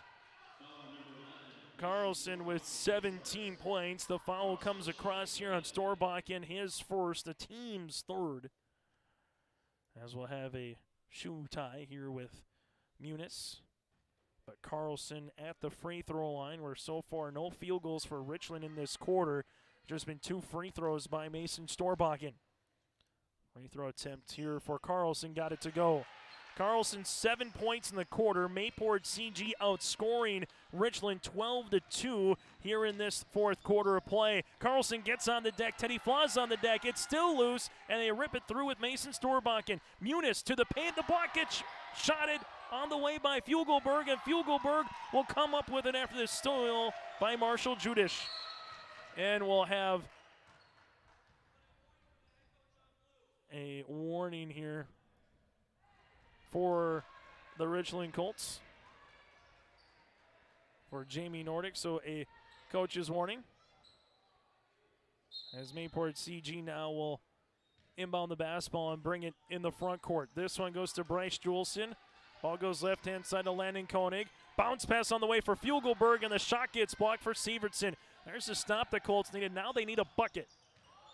Carlson with 17 points. The foul comes across here on Storbakken, his first, the team's 3rd. As we'll have a shoe tie here with Muniz. But Carlson at the free throw line, where so far no field goals for Richland in this quarter. Just been 2 free throws by Mason Storbakken. Free throw attempt here for Carlson, got it to go. Carlson 7 points in the quarter. Mayport CG outscoring Richland 12-2 here in this fourth quarter of play. Carlson gets on the deck. Teddy Flaw's on the deck. It's still loose, and they rip it through with Mason Storbakken. Muniz to the paint. The block gets shotted on the way by Fugelberg, and Fugelberg will come up with it after the steal by Marshall Judish. And we'll have a warning here for the Richland Colts, for Jamie Nordic. So a coach's warning. As Mayport CG now will inbound the basketball and bring it in the front court. This one goes to Bryce Juleson. Ball goes left-hand side to Landon Koenig. Bounce pass on the way for Fugelberg, and the shot gets blocked for Sievertson. There's the stop the Colts needed. Now they need a bucket.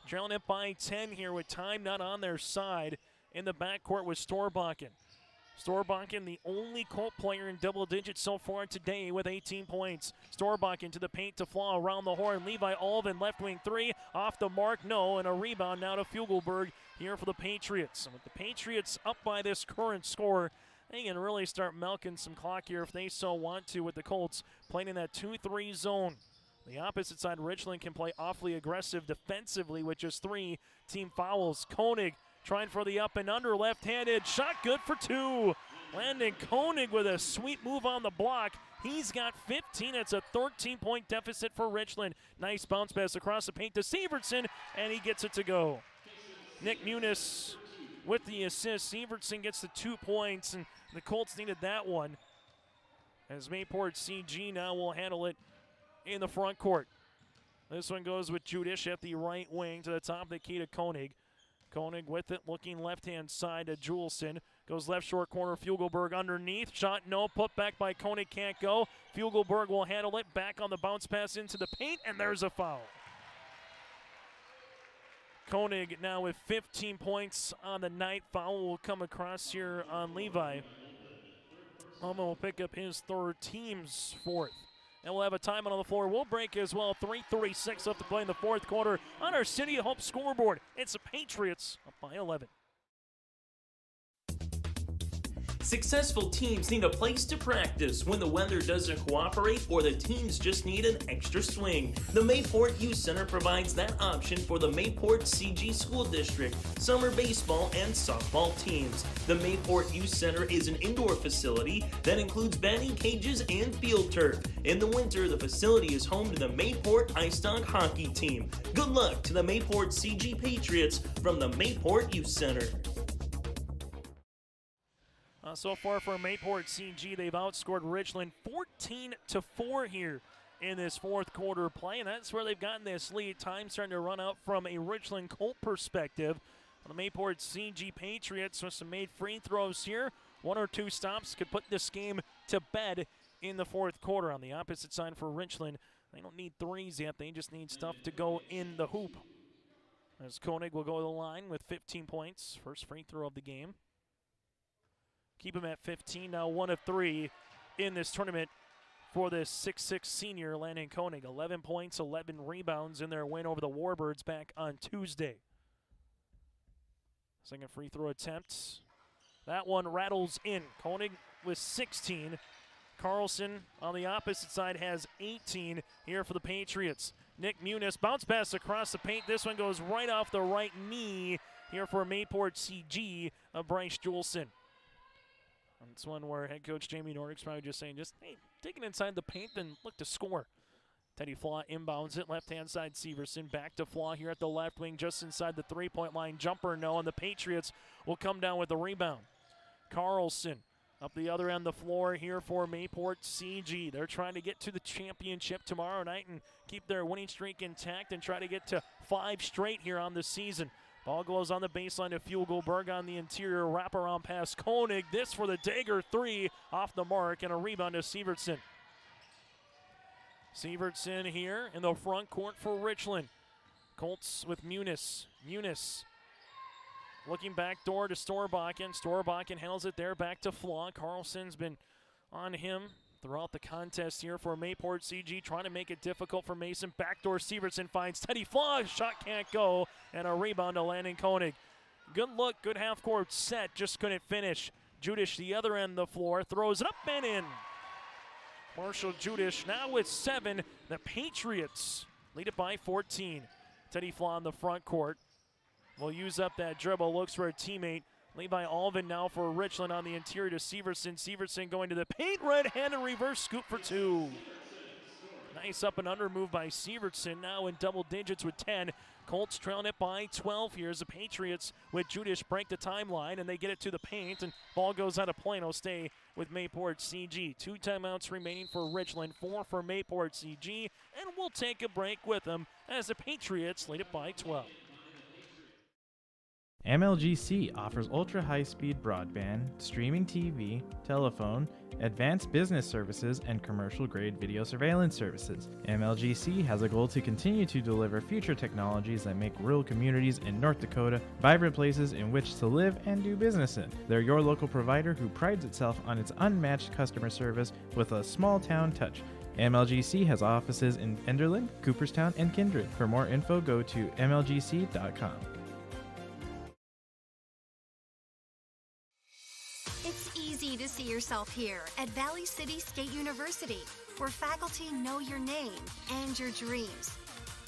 Trailing it by 10 here with time not on their side in the backcourt with Storbakken. Storbakken, the only Colt player in double digits so far today with 18 points. Storbakken to the paint to Flaw around the horn. Levi Alvin, left wing 3, off the mark, no, and a rebound now to Fugelberg here for the Patriots. And with the Patriots up by this current score, they can really start milking some clock here if they so want to, with the Colts playing in that 2-3 zone. The opposite side, Richland can play awfully aggressive defensively with just 3 team fouls. Koenig trying for the up and under, left-handed, shot good for 2. Landon Koenig with a sweet move on the block. He's got 15. It's a 13-point deficit for Richland. Nice bounce pass across the paint to Sievertson, and he gets it to go. Nick Muniz with the assist. Sievertson gets the 2 points, and the Colts needed that one. As Mayport CG now will handle it in the front court. This one goes with Judish at the right wing to the top of the key to Koenig. Koenig with it, looking left-hand side to Juleson. Goes left short corner, Fugelberg underneath. Shot no, put back by Koenig, can't go. Fugelberg will handle it, back on the bounce pass into the paint, and there's a foul. Koenig now with 15 points on the night. Foul will come across here on Levi. Holman will pick up his third, team's fourth. And we'll have a timeout on the floor. We'll break as well. 3:36 left to play in the fourth quarter on our City of Hope scoreboard. It's the Patriots up by 11. Successful teams need a place to practice when the weather doesn't cooperate or the teams just need an extra swing. The Mayport Youth Center provides that option for the Mayport CG School District, summer baseball and softball teams. The Mayport Youth Center is an indoor facility that includes batting cages and field turf. In the winter, the facility is home to the Mayport Ice Dog hockey team. Good luck to the Mayport CG Patriots from the Mayport Youth Center. So far for Mayport CG, they've outscored Richland 14-4 here in this fourth quarter play, and that's where they've gotten this lead. Time starting to run out from a Richland Colt perspective. The Mayport CG Patriots with some made free throws here. One or two stops could put this game to bed in the fourth quarter. On the opposite side for Richland, they don't need threes yet. They just need stuff to go in the hoop. As Koenig will go to the line with 15 points. First free throw of the game. Keep him at 15, now 1 of 3 in this tournament for this 6'6 senior, Landon Koenig. 11 points, 11 rebounds in their win over the Warbirds back on Tuesday. Second free throw attempt. That one rattles in. Koenig with 16. Carlson on the opposite side has 18 here for the Patriots. Nick Muniz, bounce pass across the paint. This one goes right off the right knee here for Mayport CG of Bryce Juleson. It's one where head coach Jamie Nordic's probably just saying, hey, take it inside the paint and look to score. Teddy Flaw inbounds it, left-hand side Severson. Back to Flaw here at the left wing, just inside the three-point line. Jumper no, and the Patriots will come down with the rebound. Carlson up the other end of the floor here for Mayport CG. They're trying to get to the championship tomorrow night and keep their winning streak intact and try to get to 5 straight here on the season. Ball goes on the baseline to Fugelberg on the interior wraparound pass. Koenig, this for the dagger 3 off the mark, and a rebound to Severson. Severson here in the front court for Richland. Colts with Muniz. Muniz looking back door to Storbakken. Storbakken handles it there, back to Flaw. Carlson's been on him throughout the contest here for Mayport CG, trying to make it difficult for Mason. Backdoor Severson finds Teddy Flaw. Shot can't go, and a rebound to Landon Koenig. Good look, good half-court set, just couldn't finish. Judish, the other end of the floor, throws it up and in. Marshall Judish now with 7. The Patriots lead it by 14. Teddy Flaw in the front court will use up that dribble, looks for a teammate. Levi Alvin now for Richland on the interior to Severson. Severson going to the paint, red-handed reverse scoop for 2. Nice up and under move by Severson, now in double digits with 10. Colts trailing it by 12 here as the Patriots with Judish break the timeline, and they get it to the paint, and ball goes out of play. It'll stay with Mayport CG. 2 timeouts remaining for Richland, 4 for Mayport CG, and we'll take a break with them as the Patriots lead it by 12. MLGC offers ultra-high-speed broadband, streaming TV, telephone, advanced business services, and commercial-grade video surveillance services. MLGC has a goal to continue to deliver future technologies that make rural communities in North Dakota vibrant places in which to live and do business in. They're your local provider who prides itself on its unmatched customer service with a small-town touch. MLGC has offices in Enderlin, Cooperstown, and Kindred. For more info, go to mlgc.com. It's easy to see yourself here at Valley City State University, where faculty know your name and your dreams,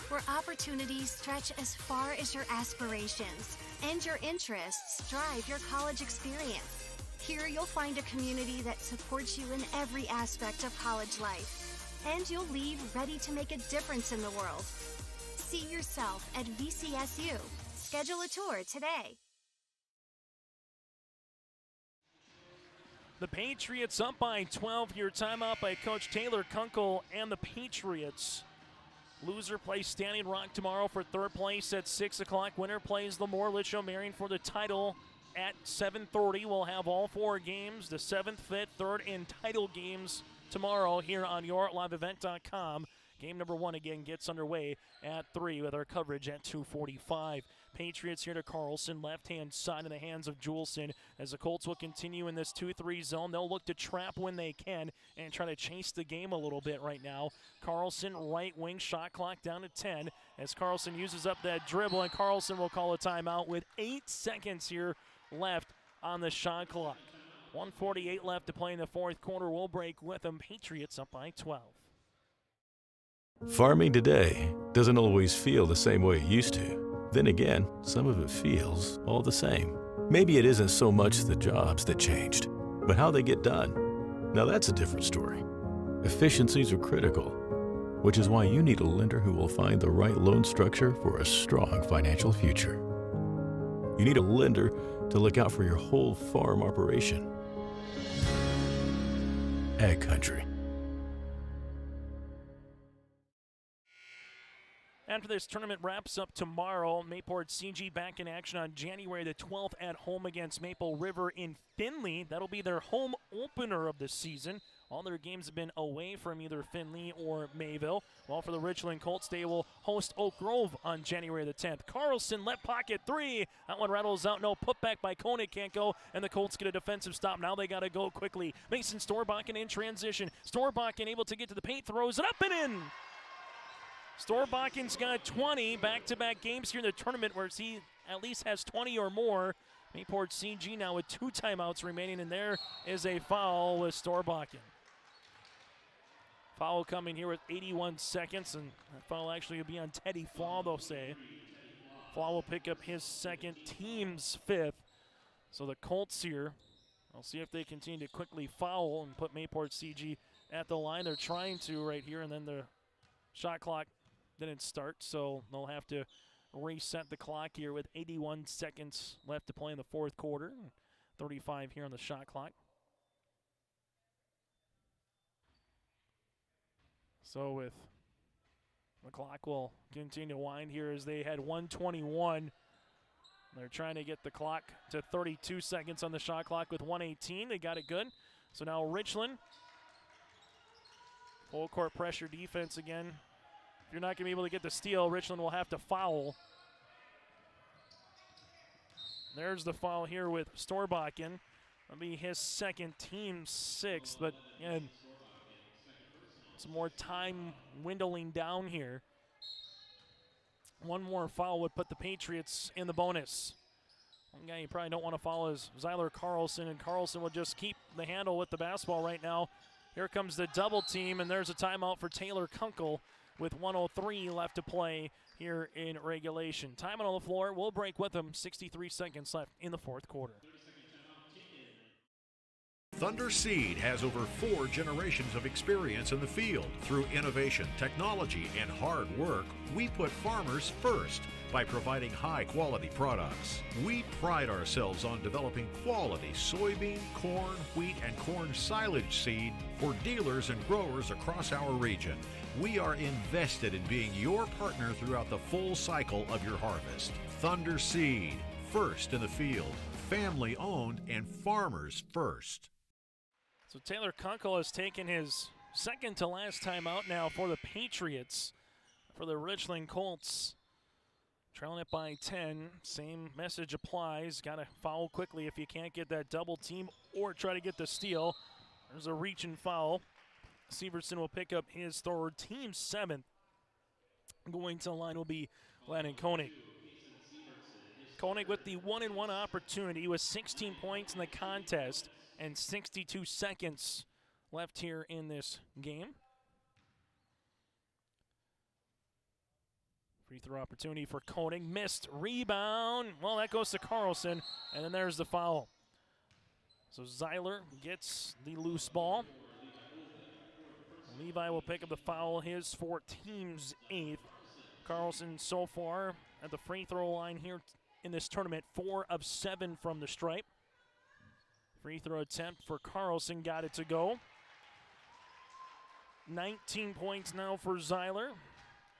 where opportunities stretch as far as your aspirations and your interests drive your college experience. Here you'll find a community that supports you in every aspect of college life, and you'll leave ready to make a difference in the world. See yourself at VCSU. Schedule a tour today. The Patriots up by 12 here. Timeout by Coach Taylor Kunkel and the Patriots. Loser plays Standing Rock tomorrow for third place at 6 o'clock. Winner plays Lemoore Litchfield Marion for the title at 7:30. We'll have all 4 games, the 7th, 5th, 3rd, and title games tomorrow here on YourLiveEvent.com. Game number 1 again gets underway at 3 with our coverage at 2:45. Patriots here to Carlson, left-hand side in the hands of Juleson as the Colts will continue in this 2-3 zone. They'll look to trap when they can and try to chase the game a little bit right now. Carlson, right wing, shot clock down to 10 as Carlson uses up that dribble, and Carlson will call a timeout with 8 seconds here left on the shot clock. 1:48 left to play in the fourth quarter. We'll break with them. Patriots up by 12. Farming today doesn't always feel the same way it used to. Then again, some of it feels all the same. Maybe it isn't so much the jobs that changed, but how they get done. Now that's a different story. Efficiencies are critical, which is why you need a lender who will find the right loan structure for a strong financial future. You need a lender to look out for your whole farm operation. Ag Country. After this tournament wraps up tomorrow, Mayport CG back in action on January the 12th at home against Maple River in Findlay. That'll be their home opener of the season. All their games have been away from either Findlay or Mayville. Well, for the Richland Colts, they will host Oak Grove on January the 10th. Carlson, left pocket 3. That one rattles out. No putback by Koenig, can't go. And the Colts get a defensive stop. Now they got to go quickly. Mason Storbakken in transition. Storbakken able to get to the paint, throws it up and in. Storbakken's got 20 back-to-back games here in the tournament where he at least has 20 or more. Mayport CG now with 2 timeouts remaining, and there is a foul with Storbakken. Foul coming here with 81 seconds, and that foul actually will be on Teddy Flaw, they'll say. Flaw will pick up his second, team's 5th. So the Colts here, I'll see if they continue to quickly foul and put Mayport CG at the line. They're trying to right here, and then the shot clock didn't start, so they'll have to reset the clock here with 81 seconds left to play in the fourth quarter. 35 here on the shot clock. So with the clock will continue to wind here as they had 1:21. They're trying to get the clock to 32 seconds on the shot clock with 1:18. They got it good. So now Richland, full court pressure defense again. If you're not going to be able to get the steal, Richland will have to foul. There's the foul here with Storbakken. That'll be his second, team's 6th, but again, some more time dwindling down here. One more foul would put the Patriots in the bonus. One guy you probably don't want to foul is Zyler Carlson, and Carlson will just keep the handle with the basketball right now. Here comes the double team, and there's a timeout for Taylor Kunkel with 1:03 left to play here in regulation. Time on the floor. We'll break with them. 63 seconds left in the fourth quarter. Thunder Seed has over 4 generations of experience in the field. Through innovation, technology, and hard work, we put farmers first by providing high-quality products. We pride ourselves on developing quality soybean, corn, wheat, and corn silage seed for dealers and growers across our region. We are invested in being your partner throughout the full cycle of your harvest. Thunder Seed, first in the field, family-owned, and farmers first. So Taylor Kunkel has taken his second to last time out now for the Patriots. For the Richland Colts, trailing it by 10. Same message applies. Got to foul quickly if you can't get that double team or try to get the steal. There's a reach and foul. Severson will pick up his 3rd, team 7th. Going to the line will be Landon Koenig. Koenig with the 1-and-1 opportunity with 16 points in the contest and 62 seconds left here in this game. Free throw opportunity for Koenig. Missed rebound. Well, that goes to Carlson, and then there's the foul. So Zyler gets the loose ball. Levi will pick up the foul, his 4 team's 8th. Carlson so far at the free throw line here in this tournament, 4 of 7 from the stripe. Free throw attempt for Carlson, got it to go. 19 points now for Zyler.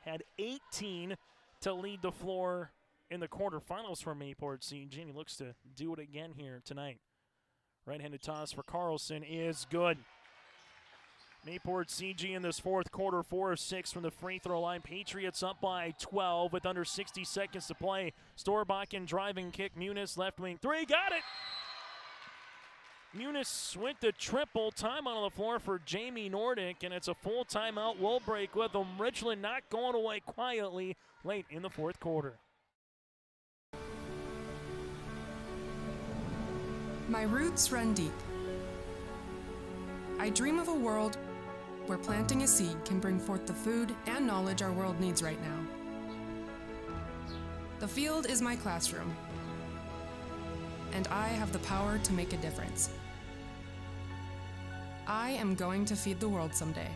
had 18 to lead the floor in the quarterfinals for Mayport CG, and he looks to do it again here tonight. Right-handed toss for Carlson is good. Mayport CG in this fourth quarter, 4 of 6 from the free throw line. Patriots up by 12 with under 60 seconds to play. Storbakken driving kick. Muniz left wing three. Got it! Muniz with the triple. Timeout on the floor for Jamie Nordic, and it's a full timeout. We'll break with them. Richland not going away quietly late in the fourth quarter. My roots run deep. I dream of a world where planting a seed can bring forth the food and knowledge our world needs right now. The field is my classroom, and I have the power to make a difference. I am going to feed the world someday.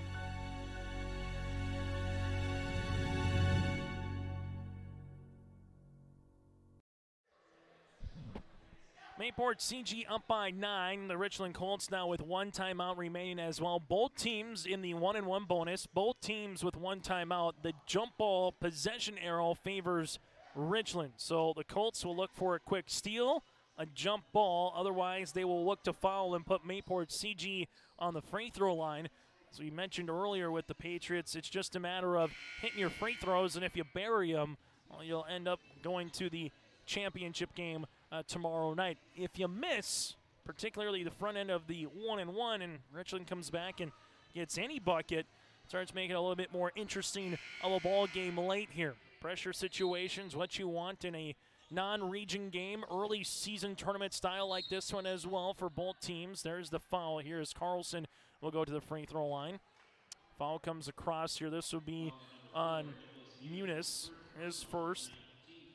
Mayport CG up by 9. The Richland Colts now with 1 timeout remaining as well. Both teams in the 1-and-1 bonus. Both teams with 1 timeout. The jump ball possession arrow favors Richland. So the Colts will look for a quick steal, a jump ball. Otherwise, they will look to foul and put Mayport CG on the free throw line. As we mentioned earlier with the Patriots, it's just a matter of hitting your free throws, and if you bury them, well, you'll end up going to the championship game tomorrow night. If you miss, particularly the front end of the 1-and-1, and Richland comes back and gets any bucket, starts making it a little bit more interesting of a ball game late here. Pressure situations, what you want in a non-region game, early season tournament style like this one as well for both teams. There's the foul here as Carlson will go to the free throw line. Foul comes across here. This will be on Muniz, his first.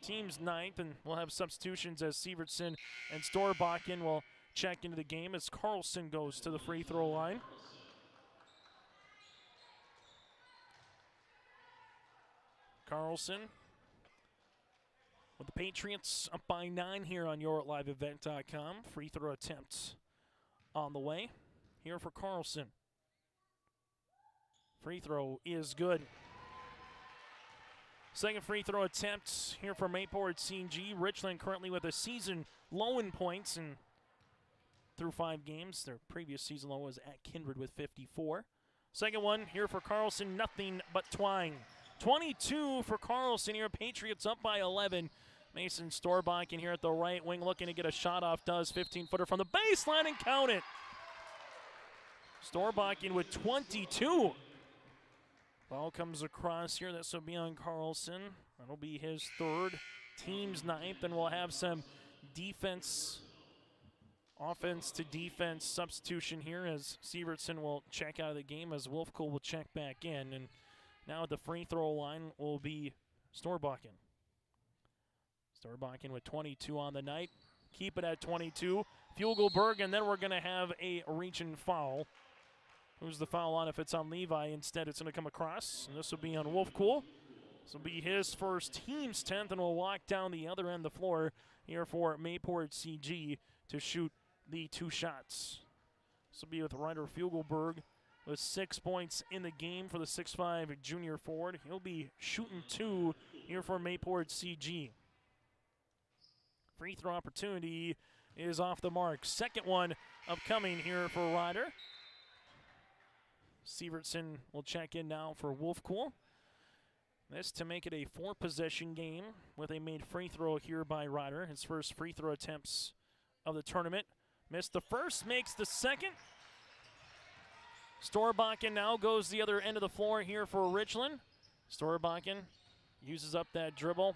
Team's 9th, and we'll have substitutions as Sievertson and Storbakken will check into the game as Carlson goes to the free throw line. Carlson with the Patriots up by 9 here on YourLiveEvent.com. Free throw attempts on the way here for Carlson. Free throw is good. Second free throw attempt here for Mayport CG. Richland currently with a season low in points and through 5 games. Their previous season low was at Kindred with 54. Second one here for Carlson, nothing but twine. 22 for Carlson here. Patriots up by 11. Mason Storbakken here at the right wing looking to get a shot off. Does 15-footer from the baseline and count it. Storbakken with 22. Ball comes across here. This will be on Carlson. That'll be his 3rd, team's 9th, and we'll have some offense to defense substitution here as Sievertson will check out of the game as Wolfcool will check back in. And now at the free throw line will be Storbakken. Storbakken with 22 on the night. Keep it at 22. Fugelberg, and then we're going to have a reach and foul. Who's the foul on? If it's on Levi, instead it's going to come across. And this will be on Wolfcool. This will be his first, team's 10th, and will walk down the other end of the floor here for Mayport CG to shoot the 2 shots. This will be with Ryder Fugelberg with 6 points in the game for the 6'5" junior forward. He'll be shooting 2 here for Mayport CG. Free throw opportunity is off the mark. Second one upcoming here for Ryder. Sievertson will check in now for Wolfcool. This to make it a 4-possession game with a made free throw here by Ryder. His first free throw attempts of the tournament. Missed the first, makes the second. Storbakken now goes the other end of the floor here for Richland. Storbakken uses up that dribble,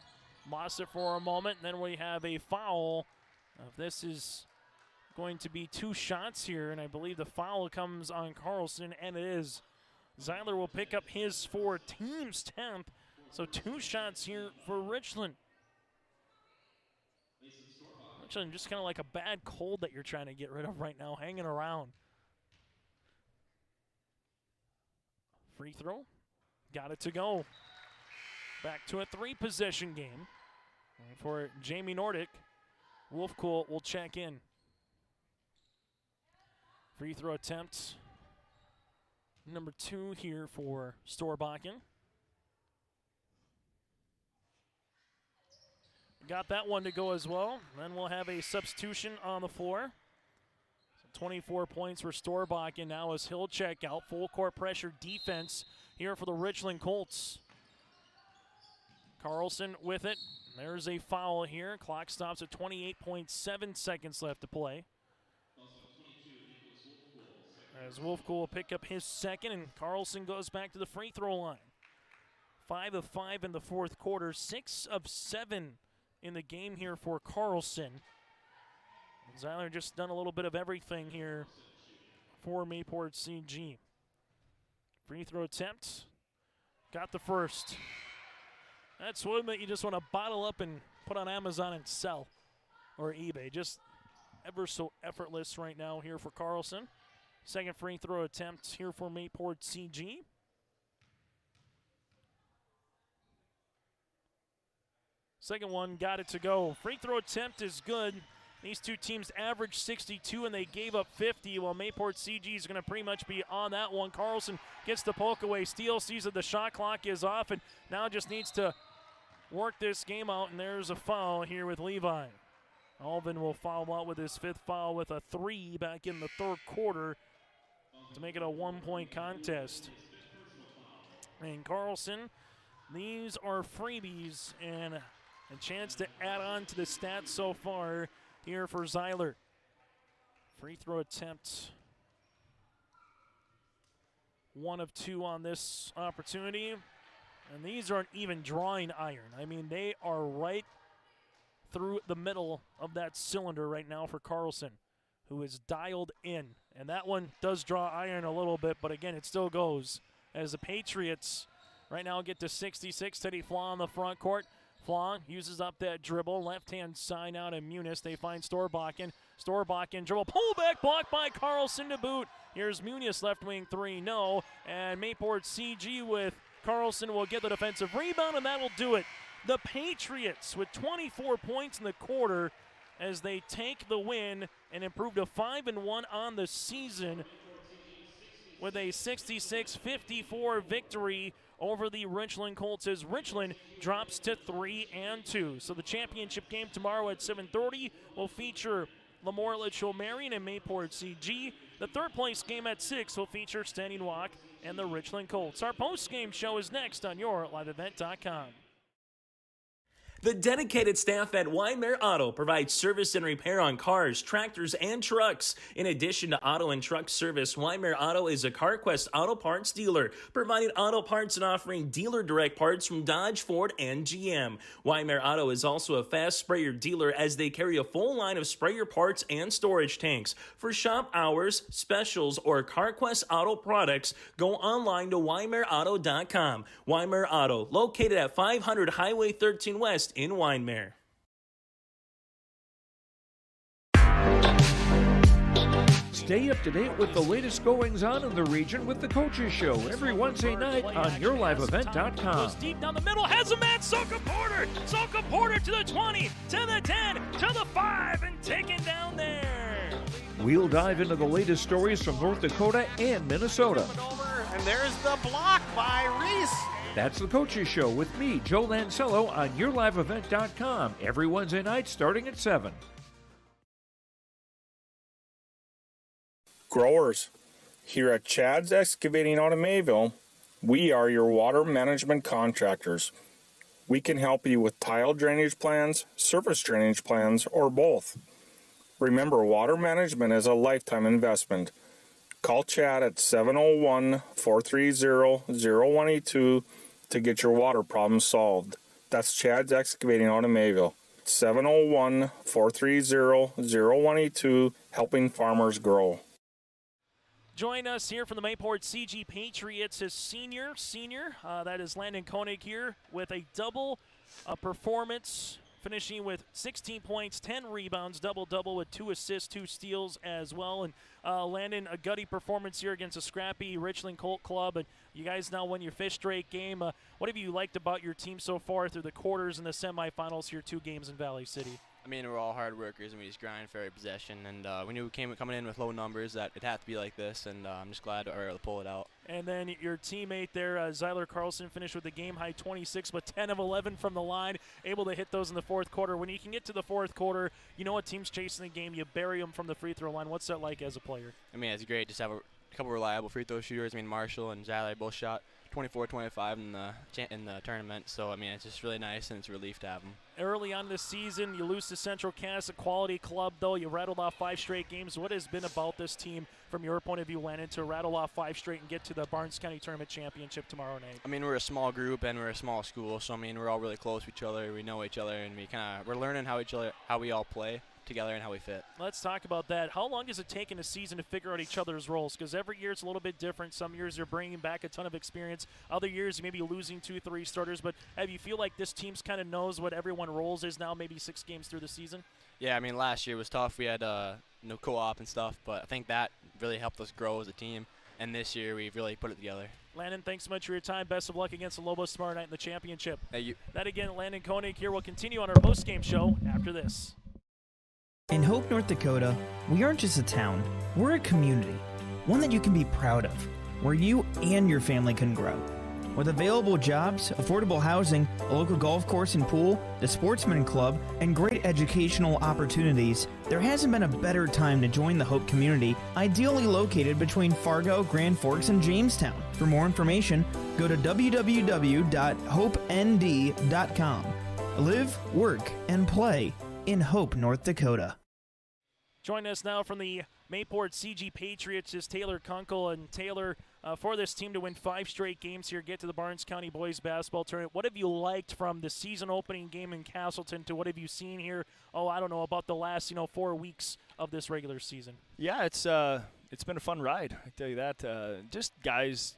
lost it for a moment, and then we have a foul. This is going to be 2 shots here, and I believe the foul comes on Carlson, and it is. Zeiler will pick up his 4, team's 10th, so 2 shots here for Richland. Richland just kind of like a bad cold that you're trying to get rid of right now, hanging around. Free throw, got it to go. Back to a 3-possession game. And for Jamie Nordic, Wolfcool will check in. Free throw attempt number 2 here for Storbakken. got that one to go as well. Then we'll have a substitution on the floor. 24 points for Storbach, and now as he'll check out. Full court pressure defense here for the Richland Colts. Carlson with it. There's a foul here. Clock stops at 28.7 seconds left to play. As Wolfcool will pick up his second, and Carlson goes back to the free throw line. 5 of 5 in the fourth quarter, 6 of 7 in the game here for Carlson. Zeiler just done a little bit of everything here for Mayport CG. Free throw attempt. Got the first. That's one that you just want to bottle up and put on Amazon and sell. Or eBay. Just ever so effortless right now here for Carlson. Second free throw attempt here for Mayport CG. Second one got it to go. Free throw attempt is good. These two teams averaged 62 and they gave up 50. Well, Mayport CG is going to pretty much be on that one. Carlson gets the poke away. Steele sees that the shot clock is off and now just needs to work this game out. And there's a foul here with Levi. Alvin will foul out with his 5th foul with a 3 back in the third quarter to make it a 1-point contest. And Carlson, these are freebies and a chance to add on to the stats so far here for Zeiler. Free throw attempt. 1 of 2 on this opportunity. And these aren't even drawing iron. I mean, they are right through the middle of that cylinder right now for Carlson, who is dialed in. And that one does draw iron a little bit, but again, it still goes. As the Patriots right now get to 66. Teddy Flaw on the front court. Flaw uses up that dribble. Left-hand side out of Muniz. They find Storbakken. Storbakken dribble. Pull back blocked by Carlson to boot. Here's Muniz, left wing 3. No. And Mayport CG with Carlson will get the defensive rebound, and that will do it. The Patriots with 24 points in the quarter as they take the win and improve to 5-1 on the season with a 66-54 victory over the Richland Colts as Richland drops to 3-2. So the championship game tomorrow at 7:30 will feature Lemoore Litchfield Marion and Mayport CG. The third place game at 6 will feature Standing Rock and the Richland Colts. Our post-game show is next on YourLiveEvent.com. The dedicated staff at Weimar Auto provides service and repair on cars, tractors, and trucks. In addition to auto and truck service, Weimar Auto is a CarQuest auto parts dealer, providing auto parts and offering dealer direct parts from Dodge, Ford, and GM. Weimar Auto is also a fast sprayer dealer as they carry a full line of sprayer parts and storage tanks. For shop hours, specials, or CarQuest auto products, go online to WeimarAuto.com. Weimar Auto, located at 500 Highway 13 West in Weimar. Stay up to date with the latest goings-on in the region with the Coaches Show every Wednesday night on YourLiveEvent.com. Goes deep down the middle, has a man, Soka Porter! Soka Porter to the 20, to the 10, to the 5, and taken down there. We'll dive into the latest stories from North Dakota and Minnesota. And there's the block by Reese. That's the Coaches Show with me, Joe Lancello, on YourLiveEvent.com every Wednesday night starting at 7. Growers, here at Chad's Excavating out of Mayville, we are your water management contractors. We can help you with tile drainage plans, surface drainage plans, or both. Remember, water management is a lifetime investment. Call Chad at 701-430-0182 to get your water problems solved. That's Chad's Excavating out of Mayville. 701-430-0182, helping farmers grow. Join us here from the Mayport CG Patriots as senior. That is Landon Koenig here with a double performance, finishing with 16 points, 10 rebounds, double-double with 2 assists, 2 steals as well. And Landon, a gutty performance here against a scrappy Richland Colt club. And you guys now won your 5th straight game. What have you liked about your team so far through the quarters and the semifinals here, 2 games in Valley City? I mean, we're all hard workers, and we just grind for every possession. And we knew coming in with low numbers that it had to be like this, and I'm just glad we were able to pull it out. And then your teammate there, Zyler Carlson, finished with the game-high 26, but 10 of 11 from the line, able to hit those in the fourth quarter. When you can get to the fourth quarter, you know a team's chasing the game, you bury them from the free throw line. What's that like as a player? I mean, it's great just to have a couple reliable free throw shooters. I mean, Marshall and Zyler both shot 24, 25 in the tournament. So, I mean, it's just really nice, and it's a relief to have them. Early on this season, you lose to Central Cass, a quality club, though. You rattled off 5 straight games. What has been about this team, from your point of view, Landon, to rattle off 5 straight and get to the Barnes County Tournament Championship tomorrow night? I mean, we're a small group, and we're a small school. So, I mean, we're all really close to each other. We know each other, and we're learning how we all play together and how we fit. Let's talk about that. How long does it take in a season to figure out each other's roles? Because every year it's a little bit different. Some years you're bringing back a ton of experience. Other years you may be losing 2-3 starters. But have you feel like this team kind of knows what everyone's roles is now, maybe 6 games through the season? Yeah, I mean, last year was tough. We had no co-op and stuff, but I think that really helped us grow as a team. And this year we've really put it together. Landon, thanks so much for your time. Best of luck against the Lobos tomorrow night in the championship. Thank you. That again, Landon Koenig here. We'll continue on our post-game show after this. In Hope, North Dakota, we aren't just a town, we're a community, one that you can be proud of, where you and your family can grow. With available jobs, affordable housing, a local golf course and pool, the Sportsman Club, and great educational opportunities, there hasn't been a better time to join the Hope community, ideally located between Fargo, Grand Forks, and Jamestown. For more information, go to www.hopend.com. Live, work, and play in Hope, North Dakota. Join us now from the Mayport CG Patriots is Taylor Kunkel. And Taylor, for this team to win 5 straight games here, get to the Barnes County Boys Basketball Tournament, what have you liked from the season opening game in Castleton to what have you seen here, I don't know, about the last 4 weeks of this regular season? Yeah, it's been a fun ride, I tell you that. Just guys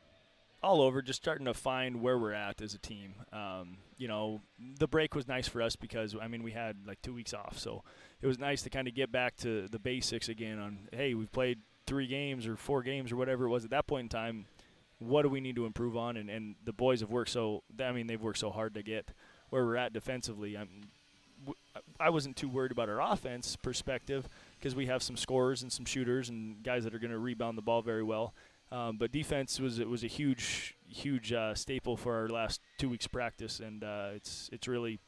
all over just starting to find where we're at as a team. The break was nice for us because, I mean, we had like 2 weeks off, so it was nice to kind of get back to the basics again on, hey, we've played 3 games or 4 games or whatever it was at that point in time. What do we need to improve on? And the boys have worked they've worked so hard to get where we're at defensively. I wasn't too worried about our offense perspective because we have some scorers and some shooters and guys that are going to rebound the ball very well. But defense was a huge staple for our last 2 weeks practice, and it's really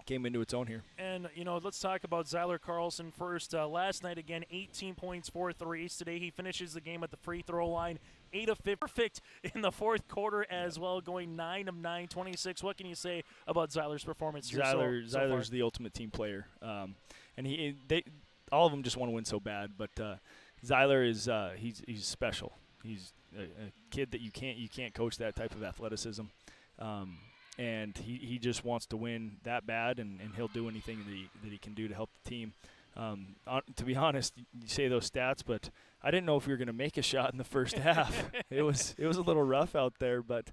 came into its own here. And, let's talk about Zyler Carlson first. Last night, again, 18 points, 4 threes. Today he finishes the game at the free throw line, 8 of 50. Perfect in the fourth quarter as well, going 9 of 9, 26. What can you say about Zyler's performance here Zyler's so far? the ultimate team player. And all of them just want to win so bad, but Zyler is he's special. He's a kid that you can't coach that type of athleticism. And he just wants to win that bad, and he'll do anything that he can do to help the team. To be honest, you say those stats, but I didn't know if we were going to make a shot in the first half. It was a little rough out there, but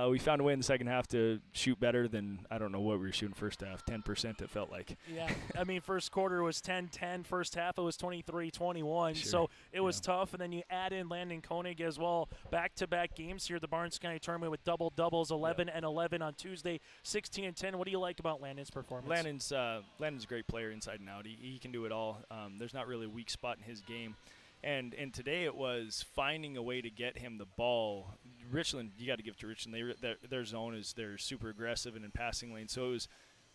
we found a way in the second half to shoot better than, I don't know what we were shooting first half, 10% it felt like. Yeah, I mean, first quarter was 10-10. First half it was 23-21. Sure. So it was tough, and then you add in Landon Koenig as well. Back-to-back games here at the Barnes County Tournament with double-doubles, 11 and 11 on Tuesday, 16 and 10. What do you like about Landon's performance? Landon's a great player inside and out. He can do it all. There's not really a weak spot in his game. And today it was finding a way to get him the ball. Richland, you got to give it to Richland. Their zone is they're super aggressive and in passing lane. So it was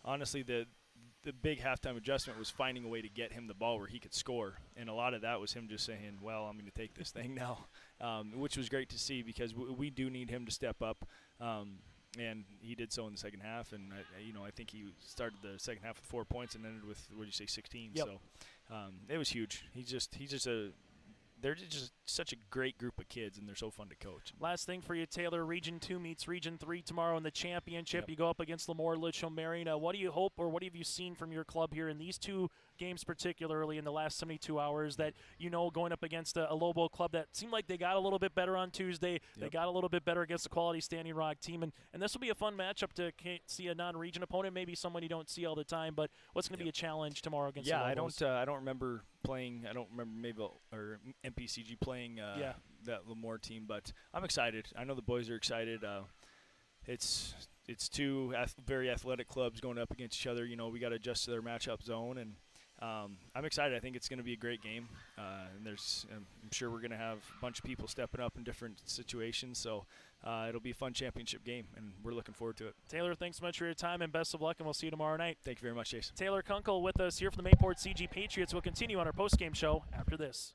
honestly the big halftime adjustment was finding a way to get him the ball where he could score. And a lot of that was him just saying, well, I'm going to take this thing now, which was great to see because we do need him to step up. And he did so in the second half. And, I think he started the second half with 4 points and ended with, 16? Yep. So it was huge. They're just such a great group of kids, and they're so fun to coach. Last thing for you, Taylor, Region 2 meets Region 3 tomorrow in the championship. Yep. You go up against Lemoore Litchfield Marion. What do you hope, or what have you seen from your club here in these 2 games particularly in the last 72 hours that, going up against a Lobo club that seemed like they got a little bit better on Tuesday. Yep. They got a little bit better against the quality Standing Rock team. And this will be a fun matchup to see a non-region opponent, maybe someone you don't see all the time. But what's going to be a challenge tomorrow against the Lobos? I don't remember playing. I don't remember Mayville or MPCG playing that Lemoore team, but I'm excited. I know the boys are excited. It's it's two very athletic clubs going up against each other. You know, we got to adjust to their matchup zone, and I'm excited. I think it's going to be a great game, and I'm sure we're going to have a bunch of people stepping up in different situations, so it'll be a fun championship game, and we're looking forward to it. Taylor, thanks so much for your time, and best of luck, and we'll see you tomorrow night. Thank you very much, Jason. Taylor Kunkel with us here from the Mayport CG Patriots. We'll continue on our postgame show after this.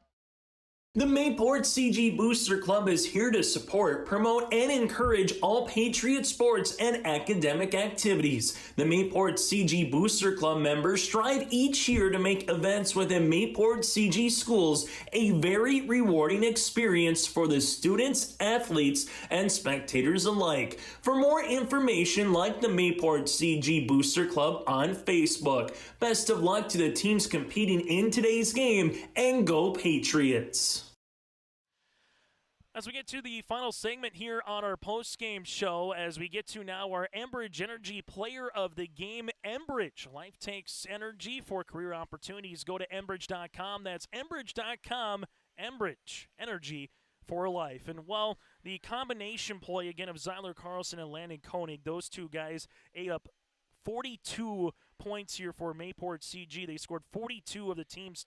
The Mayport CG Booster Club is here to support, promote, and encourage all Patriot sports and academic activities. The Mayport CG Booster Club members strive each year to make events within Mayport CG schools a very rewarding experience for the students, athletes, and spectators alike. For more information, like the Mayport CG Booster Club on Facebook. Best of luck to the teams competing in today's game, and go Patriots! As we get to the final segment here on our post-game show, as we get to now our Enbridge Energy Player of the Game, Enbridge. Life takes energy for career opportunities. Go to Enbridge.com. That's Enbridge.com. Enbridge, energy for life. And while the combination play, again, of Zyler Carlson and Landon Koenig, those two guys ate up 42 points here for Mayport CG. They scored 42 of the team's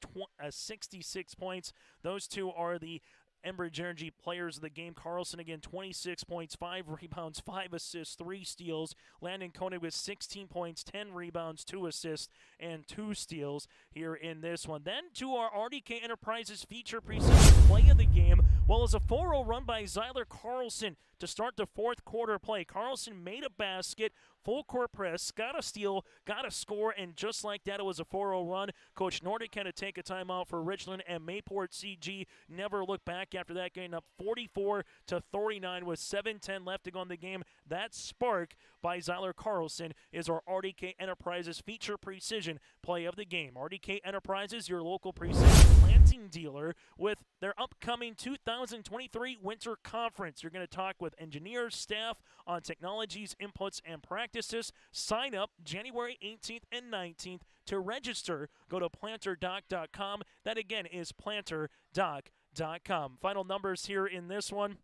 66 points. Those two are the Enbridge Energy Players of the Game. Carlson, again, 26 points, 5 rebounds, 5 assists, 3 steals. Landon Koenig with 16 points, 10 rebounds, 2 assists, and 2 steals here in this one. Then to our RDK Enterprises feature preseason play of the game. Well, as a 4-0 run by Zyler Carlson to start the fourth quarter play. Carlson made a basket, full court press, got a steal, got a score, and just like that, it was a 4-0 run. Coach Nordic had to take a timeout for Richland, and Mayport CG never looked back after that, getting up 44-39 with 7:10 left to go in the game. That spark by Zyler Carlson is our RDK Enterprises feature precision play of the game. RDK Enterprises, your local precision planting dealer, with their upcoming 2023 Winter Conference. You're going to talk with engineers, staff on technologies, inputs, and practices. Sign up January 18th and 19th. To register, go to planterdoc.com. That again is planterdoc.com. Final numbers here in this one,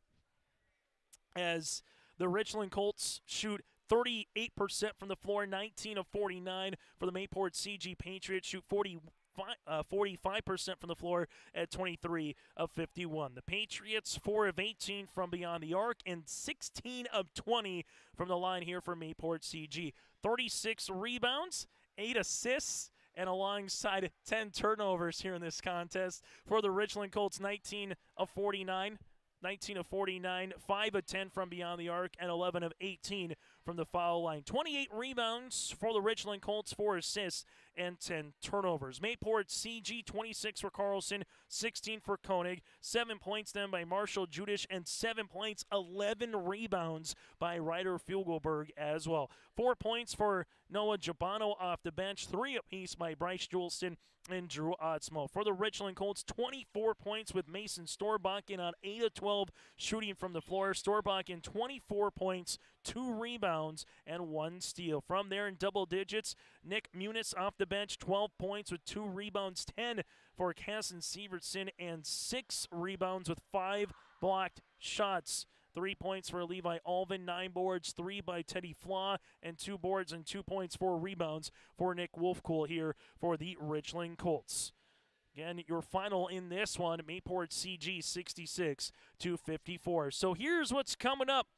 as the Richland Colts shoot 38% from the floor, 19 of 49 for the Mayport CG Patriots, shoot 45% from the floor at 23 of 51. The Patriots 4 of 18 from beyond the arc and 16 of 20 from the line here for Mayport CG. 36 rebounds, 8 assists, and alongside 10 turnovers here in this contest for the Richland Colts. 19 of 49, 5 of 10 from beyond the arc, and 11 of 18 from the foul line. 28 rebounds for the Richland Colts, 4 assists, and 10 turnovers. Mayport CG, 26 for Carlson, 16 for Koenig, 7 points then by Marshall Judish, and 7 points, 11 rebounds by Ryder Fugelberg as well. 4 points for Noah Jabano off the bench, 3 apiece by Bryce Juleston and Drew Otzmo. For the Richland Colts, 24 points with Mason Storbakken on 8 of 12 shooting from the floor. Storbakken, 24 points, 2 rebounds, and 1 steal. From there in double digits, Nick Muniz off the bench, 12 points with 2 rebounds, 10 for Casson Severson, and 6 rebounds with 5 blocked shots. 3 points for Levi Alvin, 9 boards, 3 by Teddy Flaw, and 2 boards and 2 points, 4 rebounds for Nick Wolfcool here for the Richland Colts. Again, your final in this one, Mayport CG 66-54. So here's what's coming up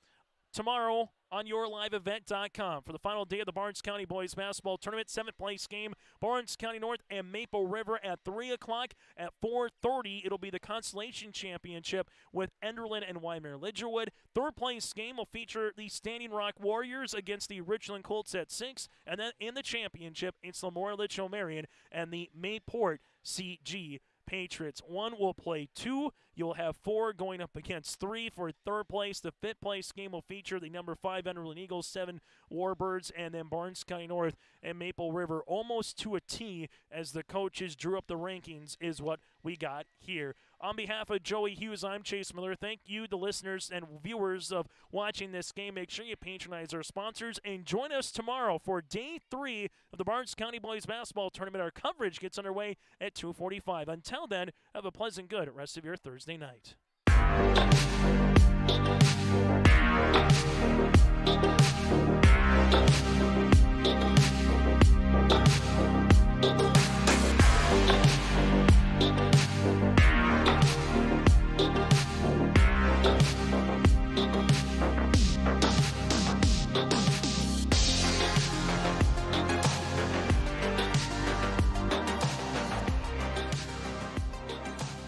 tomorrow on YourLiveEvent.com for the final day of the Barnes County Boys Basketball Tournament. 7th place game, Barnes County North and Maple River at 3 o'clock. At 4:30, it'll be the Constellation Championship with Enderlin and Weimar Lidgerwood. 3rd place game will feature the Standing Rock Warriors against the Richland Colts at 6. And then in the championship, it's Lamora Litchfield Marion and the Mayport CG Patriots. 1 will play 2. You'll have 4 going up against 3 for 3rd place. The 5th place game will feature the number 5 Enderlin Eagles, 7 Warbirds, and then Barnes County North and Maple River almost to a T as the coaches drew up the rankings is what we got here. On behalf of Joey Hughes, I'm Chase Miller. Thank you, the listeners and viewers of watching this game. Make sure you patronize our sponsors and join us tomorrow for Day 3 of the Barnes County Boys Basketball Tournament. Our coverage gets underway at 2:45. Until then, have a pleasant, good rest of your Thursday night.